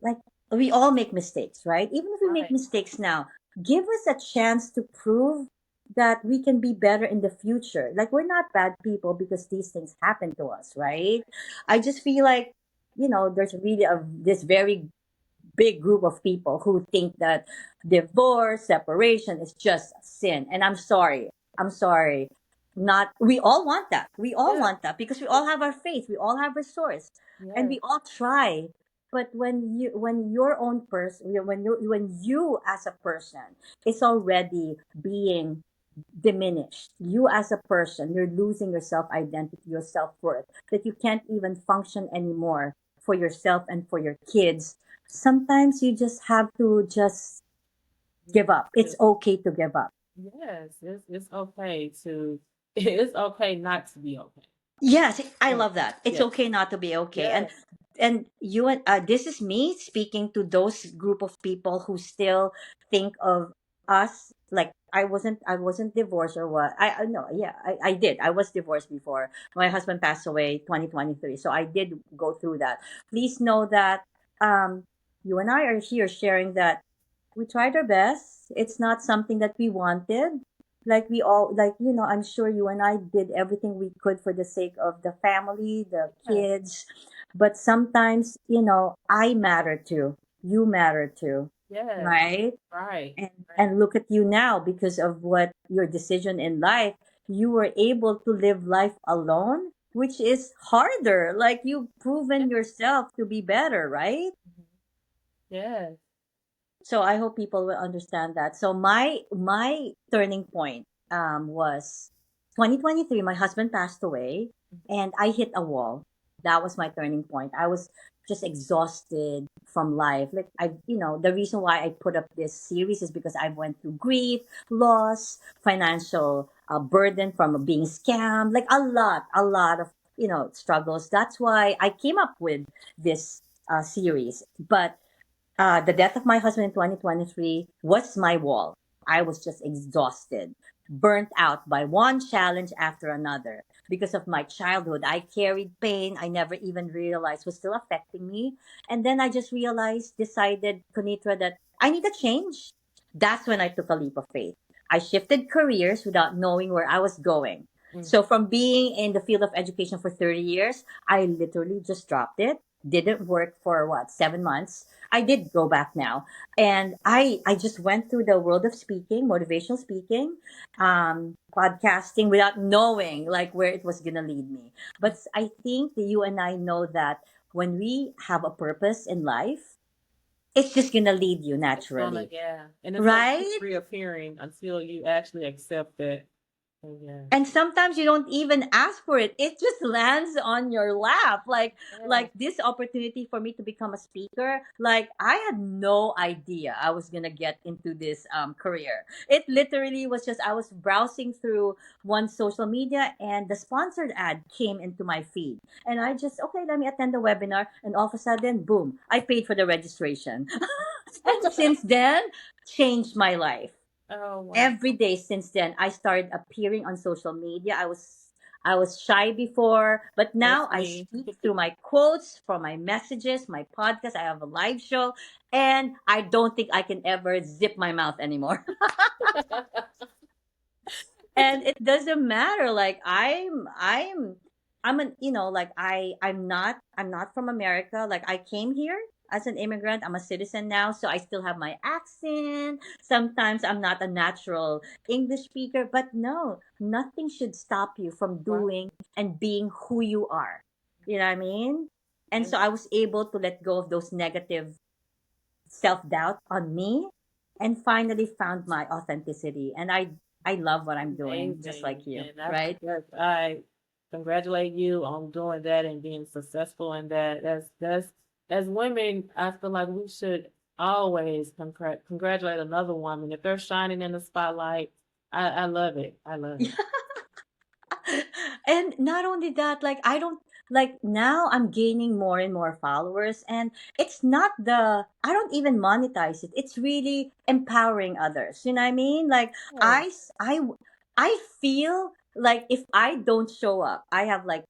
Speaker 1: like we all make mistakes, right? Even if we make
Speaker 2: Right.
Speaker 1: mistakes now, give us a chance to prove that we can be better in the future. Like we're not bad people because these things happen to us, right? I just feel like there's really this very big group of people who think that divorce, separation is just a sin. And I'm sorry. I'm sorry. Not we all want that. We all
Speaker 2: Yeah.
Speaker 1: want that because we all have our faith. We all have our source. And
Speaker 2: Yeah.
Speaker 1: we all try. But when your own person when you as a person is already being diminished, you as a person, you're losing your self identity, your self worth, that you can't even function anymore for yourself and for your kids. Sometimes you just have to just
Speaker 2: You
Speaker 1: give
Speaker 2: have
Speaker 1: up. It's
Speaker 2: to.
Speaker 1: okay to give up.
Speaker 2: Yes, it's okay to. It's okay not to be okay.
Speaker 1: Yes, I
Speaker 2: Yeah.
Speaker 1: love that. It's
Speaker 2: Yes.
Speaker 1: okay not to be okay. And
Speaker 2: Yes.
Speaker 1: you and this is me speaking to those group of people who still think of us like I wasn't divorced or what. I no, yeah, I did. I was divorced before. My husband passed away 2023. So I did go through that. Please know that you and I are here sharing that We tried our best. It's not something that we wanted. Like we all, like, I'm sure you and I did everything we could for the sake of the family, the
Speaker 2: Yeah.
Speaker 1: kids. But sometimes, I matter too. You matter too.
Speaker 2: Yes.
Speaker 1: Right?
Speaker 2: Right. Right.
Speaker 1: And look at you now, because of what your decision in life, you were able to live life alone, which is harder. Like, you've
Speaker 2: Yeah.
Speaker 1: proven yourself to be better, right?
Speaker 2: Mhm. Yes.
Speaker 1: So I hope people will understand that. So my turning point was 2023. My husband passed away, and I hit a wall. That was my turning point. I was just exhausted from life. Like, the reason why I put up this series is because I went through grief, loss, financial burden from being scammed, like a lot of struggles. That's why I came up with this series. But the death of my husband in 2023 was my wall. I was just exhausted, burnt out by one challenge after another. Because of my childhood, I carried pain I never even realized was still affecting me. And then I just realized, decided, Conitra, that I need a change. That's when I took a leap of faith. I shifted careers without knowing where I was going.
Speaker 2: Mm.
Speaker 1: So, from being in the field of education for 30 years, I literally just dropped it. Didn't work for what, 7 months. I did go back now, and I just went through the world of speaking, motivational speaking, podcasting, without knowing like where it was gonna lead me. But I think that you and I know that when we have a purpose in life, it's just gonna lead you
Speaker 2: It's gonna,
Speaker 1: naturally,
Speaker 2: yeah, and it's gonna keep
Speaker 1: right?
Speaker 2: reappearing until you actually accept that. So, yeah.
Speaker 1: And sometimes you don't even ask for it, it just lands on your lap,
Speaker 2: Yes.
Speaker 1: like this opportunity for me to become a speaker. Like, I had no idea I was gonna get into this career. It literally was just, I was browsing through one social media, and the sponsored ad came into my feed, and I just, okay, let me attend the webinar, and all of a sudden, boom, I paid for the registration. And since then, changed my life.
Speaker 2: Oh wow.
Speaker 1: Every day since then, I started appearing on social media. I was shy before, but now
Speaker 2: That's
Speaker 1: I
Speaker 2: me.
Speaker 1: speak through my quotes, from my messages, my podcast. I have a live show, and I don't think I can ever zip my mouth anymore. And it doesn't matter, like, I'm not from America. Like, I came here as an immigrant. I'm a citizen now, so I still have my accent. Sometimes I'm not a natural English speaker, but no, nothing should stop you from
Speaker 2: Right.
Speaker 1: doing and being who you are. You know what I mean? And
Speaker 2: And
Speaker 1: so I was able to let go of those negative self-doubt on me, and finally found my authenticity, and I love what I'm doing, just
Speaker 2: amazing.
Speaker 1: like you,
Speaker 2: And I
Speaker 1: right?
Speaker 2: yes, I congratulate you on doing that and being successful in that. That's as women, I feel like we should always congratulate another woman if they're shining in the spotlight. I love it. I love it.
Speaker 1: And not only that, like, I don't, like, now I'm gaining more and more followers, and it's not the I don't even monetize it. It's really empowering others. You know what I mean? Like,
Speaker 2: Yeah.
Speaker 1: I feel like if I don't show up, I have like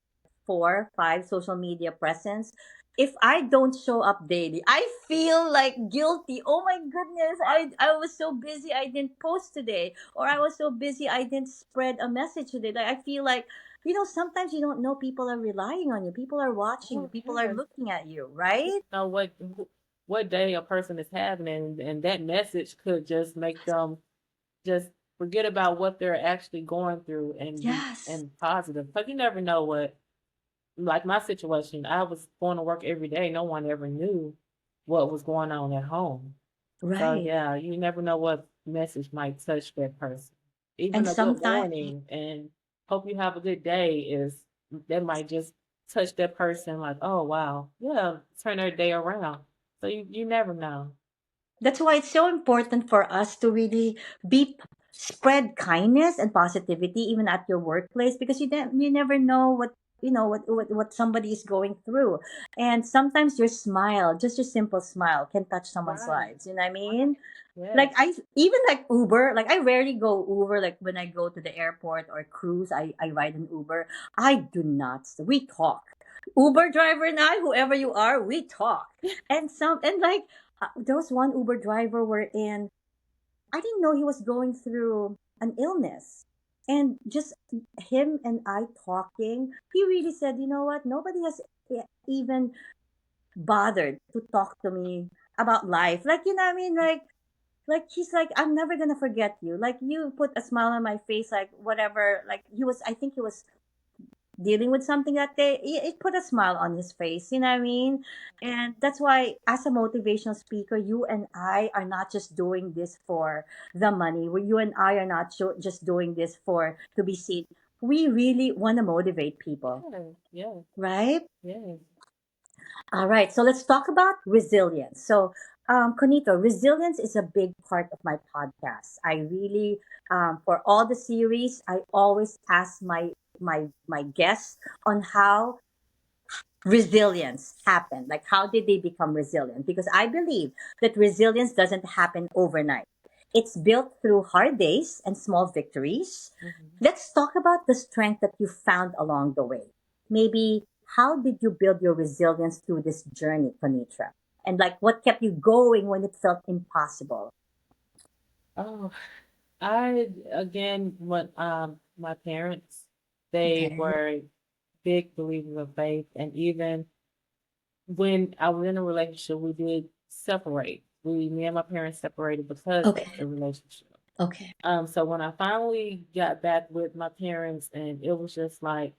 Speaker 1: 4, 5 social media presence. If I don't show up daily, I feel like guilty. Oh my goodness, I was so busy I didn't post today, or I was so busy I didn't spread a message today. Like, I feel like, sometimes you don't know people are relying on you. People are watching you.
Speaker 2: Oh,
Speaker 1: People are
Speaker 2: yes.
Speaker 1: looking at you,
Speaker 2: You
Speaker 1: right?
Speaker 2: know what day a person is having, and that message could just make them just forget about what they're actually going through and be
Speaker 1: Yes.
Speaker 2: and positive. But you never know what, like my situation, I was going to work every day. No one ever knew what was going on at home. So
Speaker 1: Right.
Speaker 2: yeah, you never know what message might touch that person.
Speaker 1: And
Speaker 2: Even a good
Speaker 1: sometimes,
Speaker 2: morning and hope you have a good day is that might just touch that person like, oh wow, yeah, turn their day around. So you never know.
Speaker 1: that's why it's so important for us to really spread kindness and positivity even at your workplace, because you never know what somebody is going through. And sometimes your smile, just your simple smile, can touch someone's
Speaker 2: Right,
Speaker 1: lives. You know what I
Speaker 2: right.
Speaker 1: mean? Like,
Speaker 2: Yes.
Speaker 1: I even like Uber. Like, I rarely go Uber. Like, when I go to the airport or cruise, I ride an Uber. I do not. We talk. Uber driver and I, whoever you are, we talk. And like, There was one Uber driver wherein I didn't know he was going through an illness. And just him and I talking, he really said, you know what? Nobody has even bothered to talk to me about life. Like, you know what I mean? Like he's like, I'm never gonna forget you. Like you put a smile on my face, like whatever. Like I think he was dealing with something that day. It put a smile on his face. You know what I mean? And that's why, as a motivational speaker, you and I are not just doing this for the money. You and I are not just doing this for to be seen. We really want to motivate people,
Speaker 2: Yeah, yeah,
Speaker 1: right?
Speaker 2: yeah.
Speaker 1: All right, so let's talk about resilience. So, Conito, resilience is a big part of my podcast. I really, for all the series, I always ask my guests on how resilience happened. Like, how did they become resilient? Because I believe that resilience doesn't happen overnight. It's built through hard days and small victories.
Speaker 2: Mhm.
Speaker 1: Let's talk about the strength that you found along the way. Maybe how did you build your resilience through this journey, Conitra? And like what kept you going when it felt impossible?
Speaker 2: Oh, I again, what my parents, they
Speaker 1: Okay.
Speaker 2: were big believers of faith, and even when I was in a relationship, we did separate. Me and my parents separated because of the
Speaker 1: Okay.
Speaker 2: relationship.
Speaker 1: Okay.
Speaker 2: So when I finally got back with my parents, and it was just like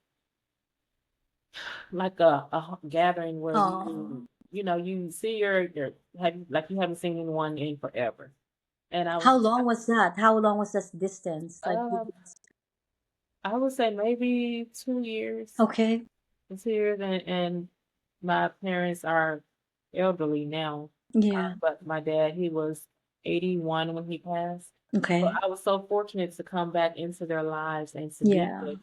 Speaker 2: a gathering where
Speaker 1: Oh.
Speaker 2: you see your have you like you haven't seen anyone in forever, and I was
Speaker 1: How long was that? How long was this distance? Like,
Speaker 2: um I would say maybe 2 years,
Speaker 1: okay.
Speaker 2: 2 years, and my parents are elderly now,
Speaker 1: Yeah.
Speaker 2: but my dad, he was 81 when he passed. So
Speaker 1: Okay.
Speaker 2: I was so fortunate to come back into their lives and to be
Speaker 1: Yeah.
Speaker 2: with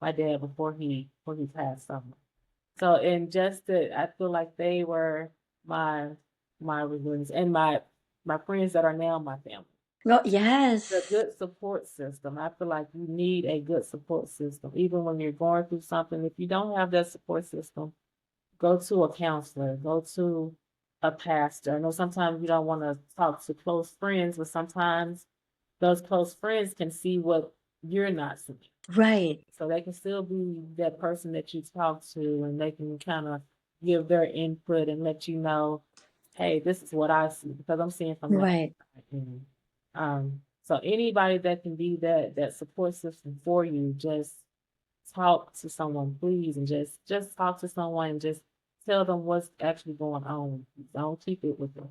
Speaker 2: my dad before he passed on. So and just that I feel like they were my my resilience and my friends that are now my family.
Speaker 1: Well,
Speaker 2: The
Speaker 1: yes.
Speaker 2: good support system. I feel like you need a good support system. Even when you're going through something, if you don't have that support system, go to a counselor, go to a pastor. I know sometimes you don't want to talk to close friends, but sometimes those close friends can see what you're not seeing.
Speaker 1: Right.
Speaker 2: So they can still be that person that you talk to, and they can kind of give their input and let you know, hey, this is what I see because I'm seeing from the
Speaker 1: Right.
Speaker 2: outside. And, so anybody that can be that support system for you, just talk to someone, please, and just talk to someone and just tell them what's actually going on. Don't keep it with them.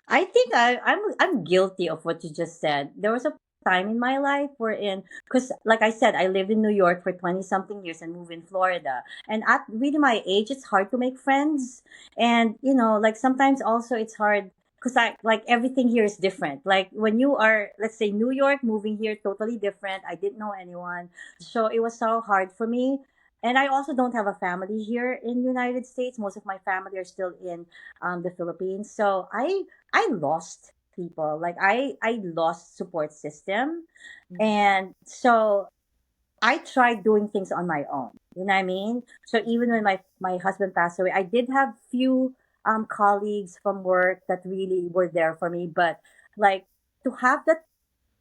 Speaker 1: I think I'm guilty of what you just said. There was a time in my life wherein, because like I said, I lived in New York for 20 something years and moved in Florida. And at really my age, it's hard to make friends. And like sometimes also it's hard because I like everything here is different. Like when you are, let's say, New York, moving here, totally different. I didn't know anyone, so it was so hard for me. And I also don't have a family here in United States. Most of my family are still in the Philippines. So I lost people. Like I lost support system.
Speaker 2: Mhm.
Speaker 1: And so I tried doing things on my own. You know what I mean? So even when my husband passed away, I did have few colleagues from work that really were there for me. But like to have that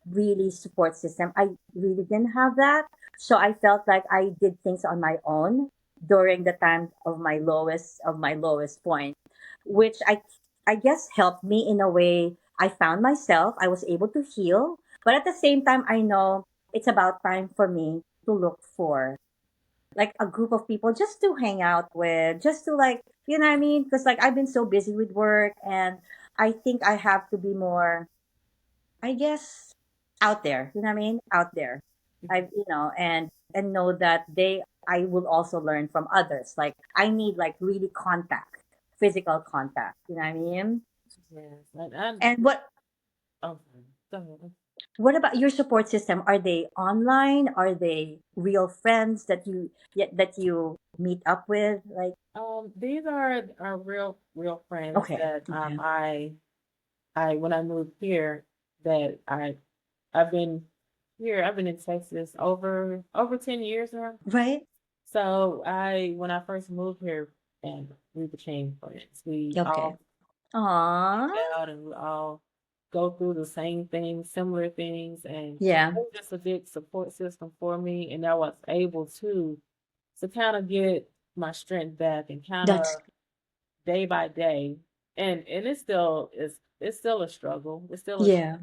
Speaker 1: really support system, I really didn't have that. So I felt like I did things on my own during the time of my lowest point, which I guess helped me in a way. I found myself, I was able to heal, but at the same time I know it's about time for me to look for like a group of people just to hang out with, just to like, you know what I mean? Because like I've been so busy with work, and I think I have to be more, I guess, out there. You know what I mean? Out there. And know that I will also learn from others. Like I need like really contact, physical contact. You know what I mean?
Speaker 2: Yes, and
Speaker 1: And
Speaker 2: okay, go ahead.
Speaker 1: what about your support system? Are they online? Are they real friends that you meet up with? Like,
Speaker 2: These are real friends
Speaker 1: okay,
Speaker 2: that
Speaker 1: okay,
Speaker 2: I when I moved here that I've been here. I've been in Texas over 10 years now.
Speaker 1: right,
Speaker 2: So I when I first moved here and we became friends. We
Speaker 1: okay,
Speaker 2: all
Speaker 1: Aw.
Speaker 2: out and we all go through the same things, similar things, and
Speaker 1: Yeah.
Speaker 2: it was just a big support system for me, and I was able to kind of get my strength back and kind of
Speaker 1: That's
Speaker 2: day by day, and it's still a struggle, it's still a
Speaker 1: yeah.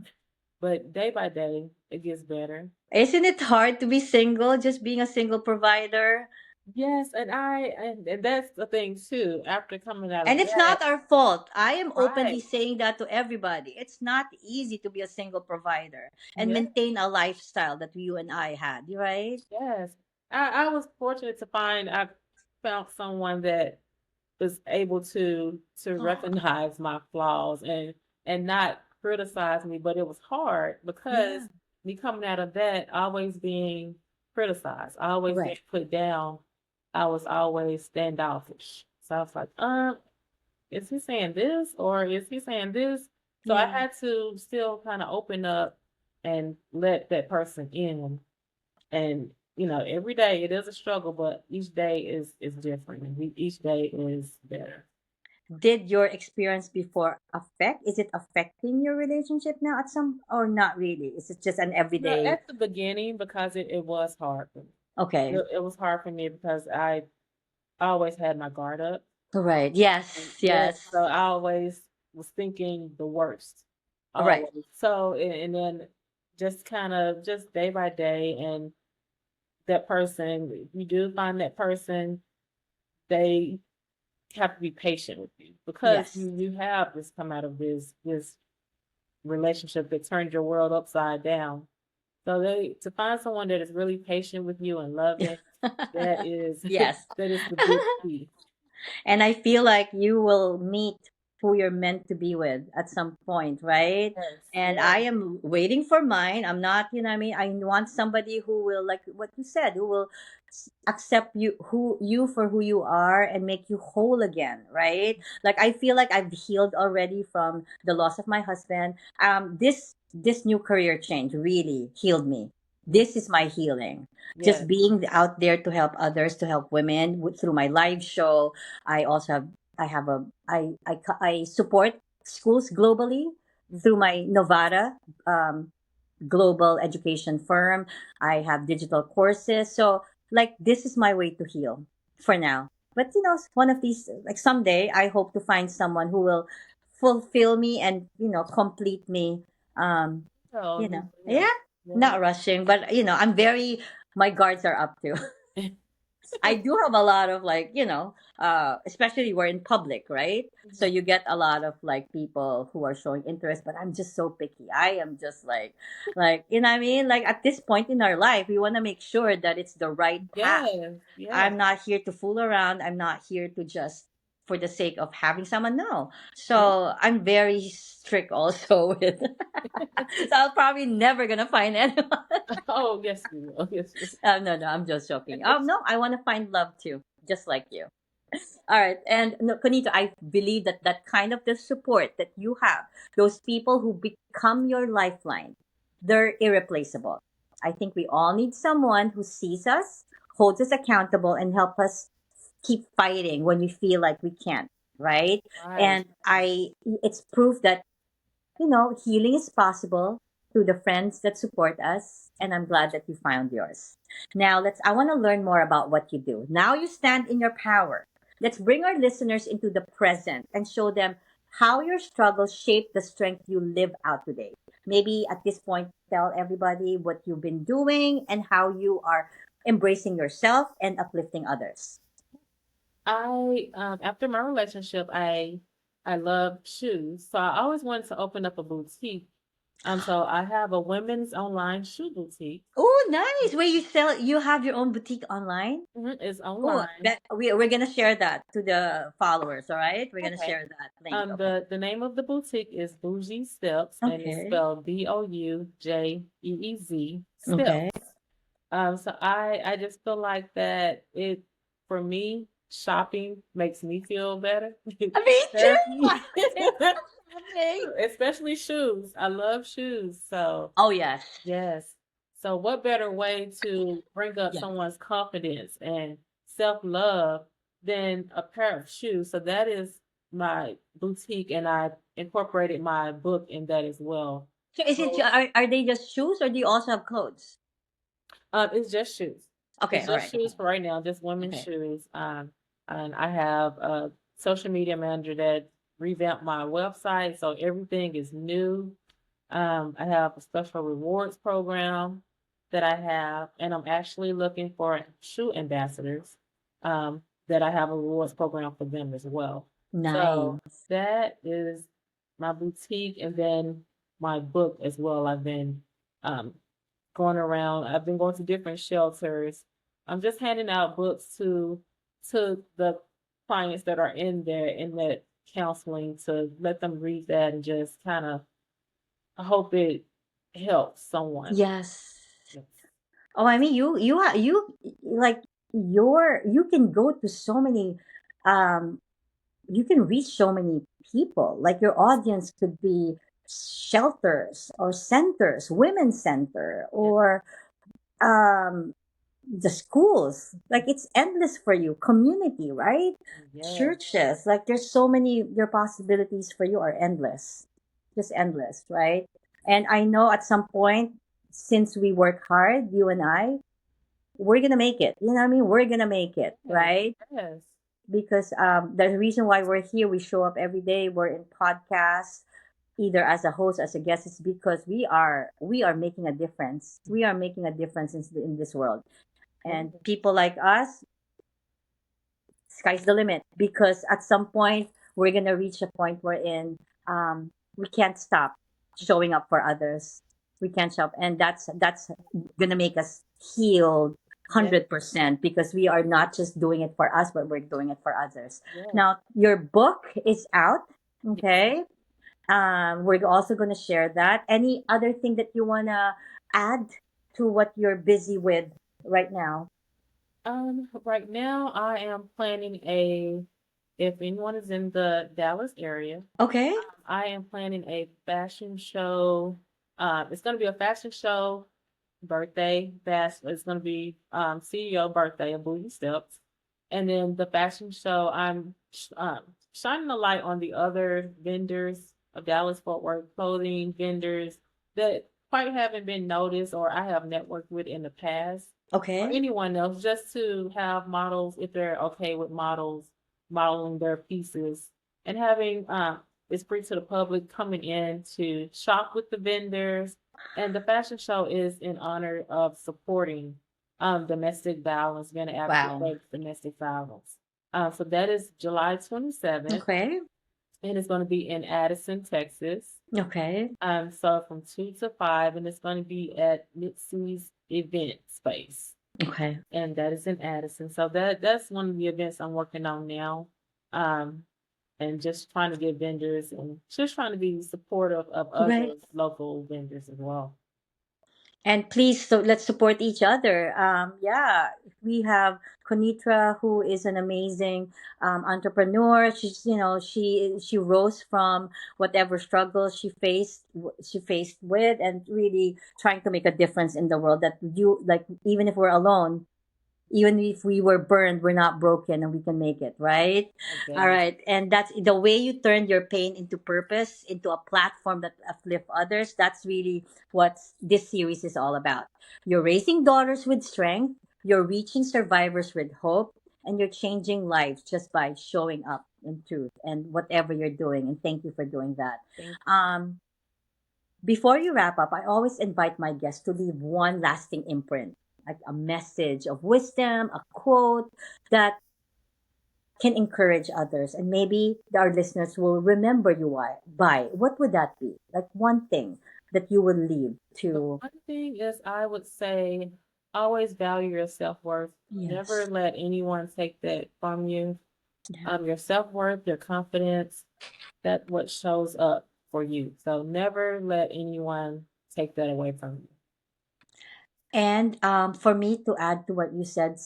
Speaker 2: but day by day it gets better.
Speaker 1: Isn't it hard to be single, just being a single provider?
Speaker 2: Yes, and that's the thing too. After coming out
Speaker 1: And
Speaker 2: of
Speaker 1: it's
Speaker 2: that,
Speaker 1: not our fault. I am openly
Speaker 2: right?
Speaker 1: saying that to everybody. It's not easy to be a single provider and
Speaker 2: Yeah.
Speaker 1: maintain a lifestyle that you and I had, right?
Speaker 2: Yes. I was fortunate to find I found someone that was able to recognize my flaws and not criticize me, but it was hard because
Speaker 1: Yeah.
Speaker 2: me coming out of that, always being criticized, always being
Speaker 1: Right.
Speaker 2: put down, I was always standoffish. So I was like, is he saying this or is he saying this? So I
Speaker 1: Yeah.
Speaker 2: had to still kind of open up and let that person in. And every day it is a struggle, but each day is different, and each day is better.
Speaker 1: Did your experience before affect? Is it affecting your relationship now at some or not really? Is it just an everyday?
Speaker 2: At the beginning, because it was hard for me.
Speaker 1: Okay.
Speaker 2: It was hard for me because I always had my guard up.
Speaker 1: Right.
Speaker 2: And
Speaker 1: Yes.
Speaker 2: yeah,
Speaker 1: Yes.
Speaker 2: so I always was thinking the worst.
Speaker 1: Right.
Speaker 2: Always. So and then just kind of just day by day, and that person, if you do find that person, they have to be patient with you because
Speaker 1: Yes.
Speaker 2: you have just come out of this relationship that turned your world upside down. So they to find someone that is really patient with you and loving, that is
Speaker 1: Yes.
Speaker 2: that is the big key.
Speaker 1: And I feel like you will meet who you're meant to be with at some point, right?
Speaker 2: Yes,
Speaker 1: And I
Speaker 2: yes,
Speaker 1: am waiting for mine. I'm not, I mean, I want somebody who will, like what you said, who will accept you for who you are and make you whole again, right? Like I feel like I've healed already from the loss of my husband. This new career change really healed me. This is my healing, just
Speaker 2: yes.
Speaker 1: being out there to help others, to help women through my live show. I also have I have a I support schools globally through my Novara um, global education firm. I have digital courses. So like this is my way to heal for now. But one of these, like someday I hope to find someone who will fulfill me and complete me.
Speaker 2: So yeah,
Speaker 1: Yeah,
Speaker 2: yeah.
Speaker 1: not rushing, but I'm very my guards are up too. I do have a lot of like, especially we're in public, right? So
Speaker 2: Mhm.
Speaker 1: you get a lot of like people who are showing interest, but I'm just so picky. I am just like, what I mean? Like at this point in our life, we want to make sure that it's the right path.
Speaker 2: Yes, yes,
Speaker 1: I'm not here to fool around. I'm not here to just for the sake of having someone. No.
Speaker 2: yeah.
Speaker 1: So I'm very strict also with, so I'm probably never going to find anyone.
Speaker 2: Oh, yes, we will. Yes, we
Speaker 1: No, no, I'm just joking.
Speaker 2: will.
Speaker 1: No, I want to find love too, just like you. All right. And no, Konito, I believe that that kind of the support that you have, those people who become your lifeline, they're irreplaceable. I think we all need someone who sees us, holds us accountable, and help us keep fighting when we feel like we can't, right?
Speaker 2: Right.
Speaker 1: And it's proof that healing is possible through the friends that support us, and I'm glad that you found yours. Now, I want to learn more about what you do. Now you stand in your power. Let's bring our listeners into the present and show them how your struggles shape the strength you live out today. Maybe at this point, tell everybody what you've been doing and how you are embracing yourself and uplifting others.
Speaker 2: I after my relationship, I love shoes, so I always wanted to open up a boutique. So I have a women's online shoe boutique.
Speaker 1: Oh, nice. Where you have your own boutique online?
Speaker 2: It's
Speaker 1: Oh,
Speaker 2: online.
Speaker 1: that we're gonna share that to the followers. All right, we're gonna
Speaker 2: Okay.
Speaker 1: share that link. Okay.
Speaker 2: The name of the boutique is Bougie Steps, and it's
Speaker 1: Okay.
Speaker 2: spelled Boujeez
Speaker 1: Okay.
Speaker 2: Steps. So I just feel like that it for me, shopping makes me feel better.
Speaker 1: Me too.
Speaker 2: Therapy.
Speaker 1: Shopping.
Speaker 2: Especially shoes. I love shoes. So
Speaker 1: Oh yes.
Speaker 2: yes. So what better way to bring up
Speaker 1: Yeah.
Speaker 2: someone's confidence and self-love than a pair of shoes? So that is my boutique, and I incorporated my book in that as well.
Speaker 1: So is it
Speaker 2: So
Speaker 1: are they just shoes or do you also have clothes?
Speaker 2: it's just shoes.
Speaker 1: Okay,
Speaker 2: It's
Speaker 1: all
Speaker 2: just
Speaker 1: right.
Speaker 2: shoes for right now, just women's
Speaker 1: Okay.
Speaker 2: shoes. And I have a social media manager that revamped my website, so everything is new. I have a special rewards program that I have, and I'm actually looking for shoe ambassadors that I have a rewards program for them as well. So
Speaker 1: Nice.
Speaker 2: that is my boutique, and then my book as well. I've been um, going around. I've been going to different shelters. I'm just handing out books to the clients that are in there in that counseling to let them read that and just kind of I hope it helps someone.
Speaker 1: Yes.
Speaker 2: Yes.
Speaker 1: Oh, I mean, you like you can go to so many, um, you can reach so many people. Like your audience could be shelters or centers, women's center,
Speaker 2: Yes.
Speaker 1: or um, the schools. Like it's endless for you. Community, right?
Speaker 2: Yes.
Speaker 1: Churches. Like there's so many. Your possibilities for you are endless, just endless, right? And I know at some point, since we work hard, you and I, we're gonna make it. You know what I mean? We're gonna make it,
Speaker 2: Yes.
Speaker 1: right?
Speaker 2: Yes.
Speaker 1: Because the reason why we're here, we show up every day. We're in podcasts, either as a host, as a guest. It's because we are making a difference. We are making a difference in this world, and
Speaker 2: Yes.
Speaker 1: people like us, sky's the limit. Because at some point, we're gonna reach a point wherein we can't stop showing up for others. We can't stop, and that's gonna make us healed
Speaker 2: Yes.
Speaker 1: 100% because we are not just doing it for us, but we're doing it for others.
Speaker 2: Yes.
Speaker 1: Now, your book is out.
Speaker 2: Yes.
Speaker 1: Okay. We're also gonna share that. Any other thing that you wanna add to what you're busy with right now?
Speaker 2: Right now I am planning a if anyone is in the Dallas area,
Speaker 1: Okay.
Speaker 2: I am planning a fashion show. It's gonna be a fashion show birthday bash. It's gonna be CEO birthday of Booty Steps. And then the fashion show, I'm shining a light on the other vendors of Dallas Fort Worth clothing vendors that quite haven't been noticed or I have networked with in the past, or
Speaker 1: Okay.
Speaker 2: anyone else, just to have models, if they're okay with models, modeling their pieces and having it's free to the public coming in to shop with the vendors. And the fashion show is in honor of supporting domestic violence, being an advocate
Speaker 1: Wow.
Speaker 2: for domestic violence. So that is July 27th,
Speaker 1: Okay.
Speaker 2: and it's going to be in Addison, Texas.
Speaker 1: Okay.
Speaker 2: So from 2 to 5, and it's going to be at Mitzi's event space,
Speaker 1: Okay.
Speaker 2: and that is in Addison. So that's one of the events I'm working on now. Um, and just trying to get vendors and just trying to be supportive of
Speaker 1: Right.
Speaker 2: other local vendors as well.
Speaker 1: And please, so let's support each other. Yeah, we have Conitra, who is an amazing entrepreneur. She's, she rose from whatever struggles she faced with, and really trying to make a difference in the world. That you like, even if we're alone, even if we were burned, we're not broken and we can make it, right? All
Speaker 2: Okay.
Speaker 1: right. And that's the way you turned your pain into purpose, into a platform that uplift others. That's really what this series is all about. You're raising daughters with strength, you're reaching survivors with hope, and you're changing lives just by showing up in truth and whatever you're doing. And thank you for doing that.
Speaker 2: Thank you.
Speaker 1: Um, Before you wrap up, I always invite my guests to leave one lasting imprint, like a message of wisdom, a quote that can encourage others. And maybe our listeners will remember you by. What would that be? Like one thing that you would leave
Speaker 2: The
Speaker 1: to.
Speaker 2: one thing is, I would say, always value your self worth. Never
Speaker 1: Yes.
Speaker 2: let anyone take that from you.
Speaker 1: Yeah.
Speaker 2: Your self worth, your confidence, that what shows up for you. So never let anyone take that away from you.
Speaker 1: And for me to add to what you said,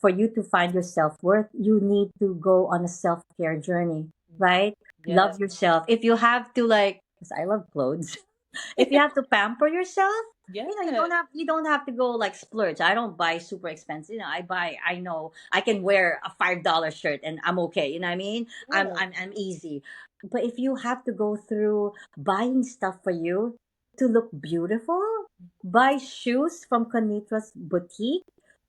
Speaker 1: for you to find your self worth, you need to go on a self care journey, right?
Speaker 2: Yes.
Speaker 1: Love yourself. If you have to, like, because I love clothes. If you have to pamper yourself,
Speaker 2: Yes.
Speaker 1: you don't have to go like splurge. I don't buy super expensive. I know I can wear a $5 shirt and I'm okay. You know what I mean?
Speaker 2: Yes.
Speaker 1: I'm easy. But if you have to go through buying stuff for you to look beautiful, buy shoes from Conitra's boutique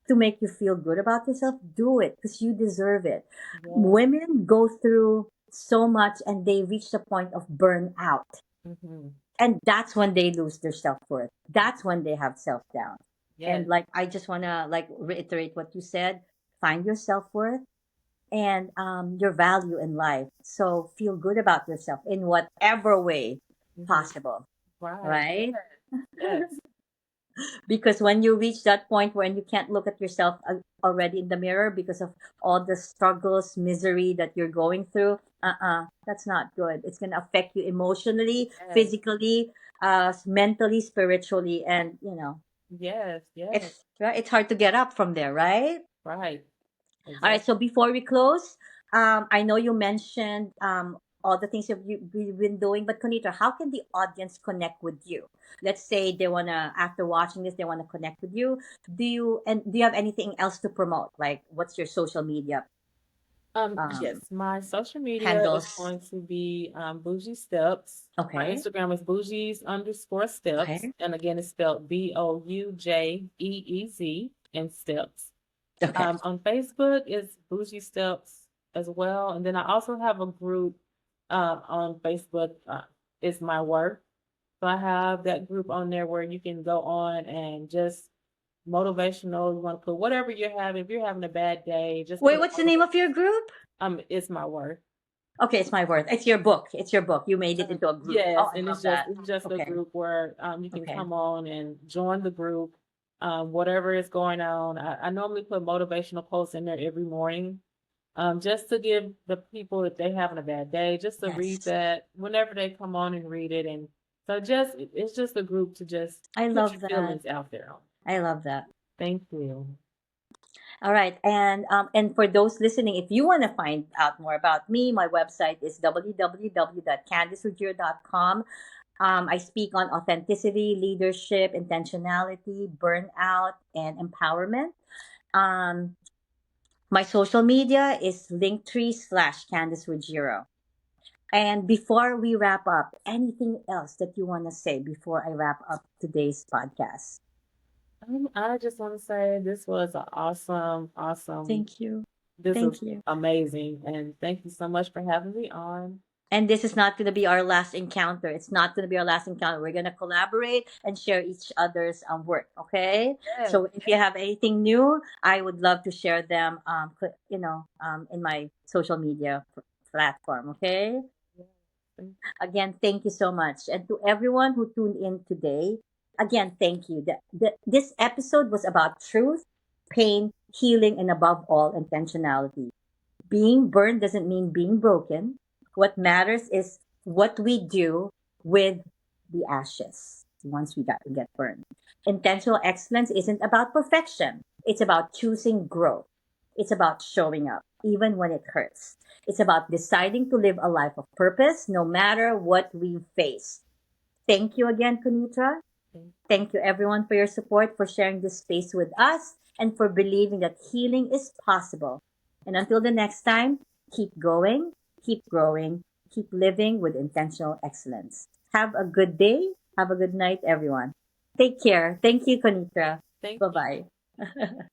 Speaker 1: to make you feel good about yourself, do it because you deserve it.
Speaker 2: Yes.
Speaker 1: Women go through so much and they reach the point of burnout,
Speaker 2: Mm-hmm.
Speaker 1: and that's when they lose their self-worth. That's when they have self-doubt. And
Speaker 2: Yes.
Speaker 1: like I just want to like reiterate what you said, find your self-worth and your value in life, so feel good about yourself in whatever way
Speaker 2: Mm-hmm.
Speaker 1: possible,
Speaker 2: Right. Yes.
Speaker 1: right?
Speaker 2: Yes.
Speaker 1: Because when you reach that point where you can't look at yourself already in the mirror because of all the struggles, misery that you're going through, that's not good. It's going to affect you emotionally,
Speaker 2: Yes.
Speaker 1: physically, mentally, spiritually, and
Speaker 2: Yes. Yes.
Speaker 1: it's hard to get up from there, right?
Speaker 2: Right.
Speaker 1: All right, so
Speaker 2: Exactly.
Speaker 1: before we close, I know you mentioned all the things you've been doing, but Konita, how can the audience connect with you? Let's say they wanna, after watching this, they wanna connect with you. Do you have anything else to promote? Like, what's your social media
Speaker 2: Yes,
Speaker 1: um,
Speaker 2: my social media is
Speaker 1: handles?
Speaker 2: going to be Bougie Steps. My
Speaker 1: Okay,
Speaker 2: Instagram is bougies_steps.
Speaker 1: okay,
Speaker 2: And again, it's spelled Boujeez and steps.
Speaker 1: okay.
Speaker 2: On Facebook is Bougie Steps as well. And then I also have a group on Facebook. It's my work. So I have that group on there where you can go on and just motivational. You want to put whatever you're having. If you're having a bad day, just
Speaker 1: Wait,
Speaker 2: put a
Speaker 1: what's the name
Speaker 2: motivation.
Speaker 1: of your group?
Speaker 2: It's my work.
Speaker 1: Okay, it's my worth. It's your book. It's your book. You made it into a group. Oh,
Speaker 2: Yes,
Speaker 1: I
Speaker 2: and
Speaker 1: love
Speaker 2: it's just
Speaker 1: that.
Speaker 2: it's just a
Speaker 1: Okay,
Speaker 2: group where you can
Speaker 1: okay.
Speaker 2: come on and join the group. Whatever is going on. I normally put motivational posts in there every morning. Just to give the people if they having a bad day, just to read
Speaker 1: Yes,
Speaker 2: that whenever they come on and read it. And so it's just a group to just
Speaker 1: I
Speaker 2: put your
Speaker 1: love that.
Speaker 2: feelings out there on.
Speaker 1: I love that.
Speaker 2: Thank you.
Speaker 1: All right, and for those listening, if you want to find out more about me, my website is www.candicewithjiro.com. I speak on authenticity, leadership, intentionality, burnout, and empowerment. Um, my social media is linktree/Candice And before we wrap up, anything else that you want to say before I wrap up today's podcast?
Speaker 2: I just want to say this was an awesome.
Speaker 1: Thank you.
Speaker 2: This was
Speaker 1: Thank you.
Speaker 2: amazing, and thank you so much for having me on.
Speaker 1: And this is not going to be our last encounter. It's not going to be our last encounter. We're going to collaborate and share each other's work. Okay.
Speaker 2: Yes,
Speaker 1: So if you have anything new, I would love to share them, in my social media platform. Okay.
Speaker 2: yes, thank
Speaker 1: Again, thank you so much. And to everyone who tuned in today, again, thank you. This episode was about truth, pain, healing, and above all, intentionality. Being burned doesn't mean being broken. What matters is what we do with the ashes once get burned. Intentional excellence isn't about perfection. It's about choosing growth. It's about showing up, even when it hurts. It's about deciding to live a life of purpose, no matter what we face. Thank you again, Kunitra.
Speaker 2: you.
Speaker 1: Thank you, everyone, for your support, for sharing this space with us, and for believing that healing is possible. And until the next time, keep going, keep growing, keep living with intentional excellence. Have a good day. Have a good night, everyone. Take care. Thank you, Konitra.
Speaker 2: Thank
Speaker 1: Bye
Speaker 2: you.
Speaker 1: bye.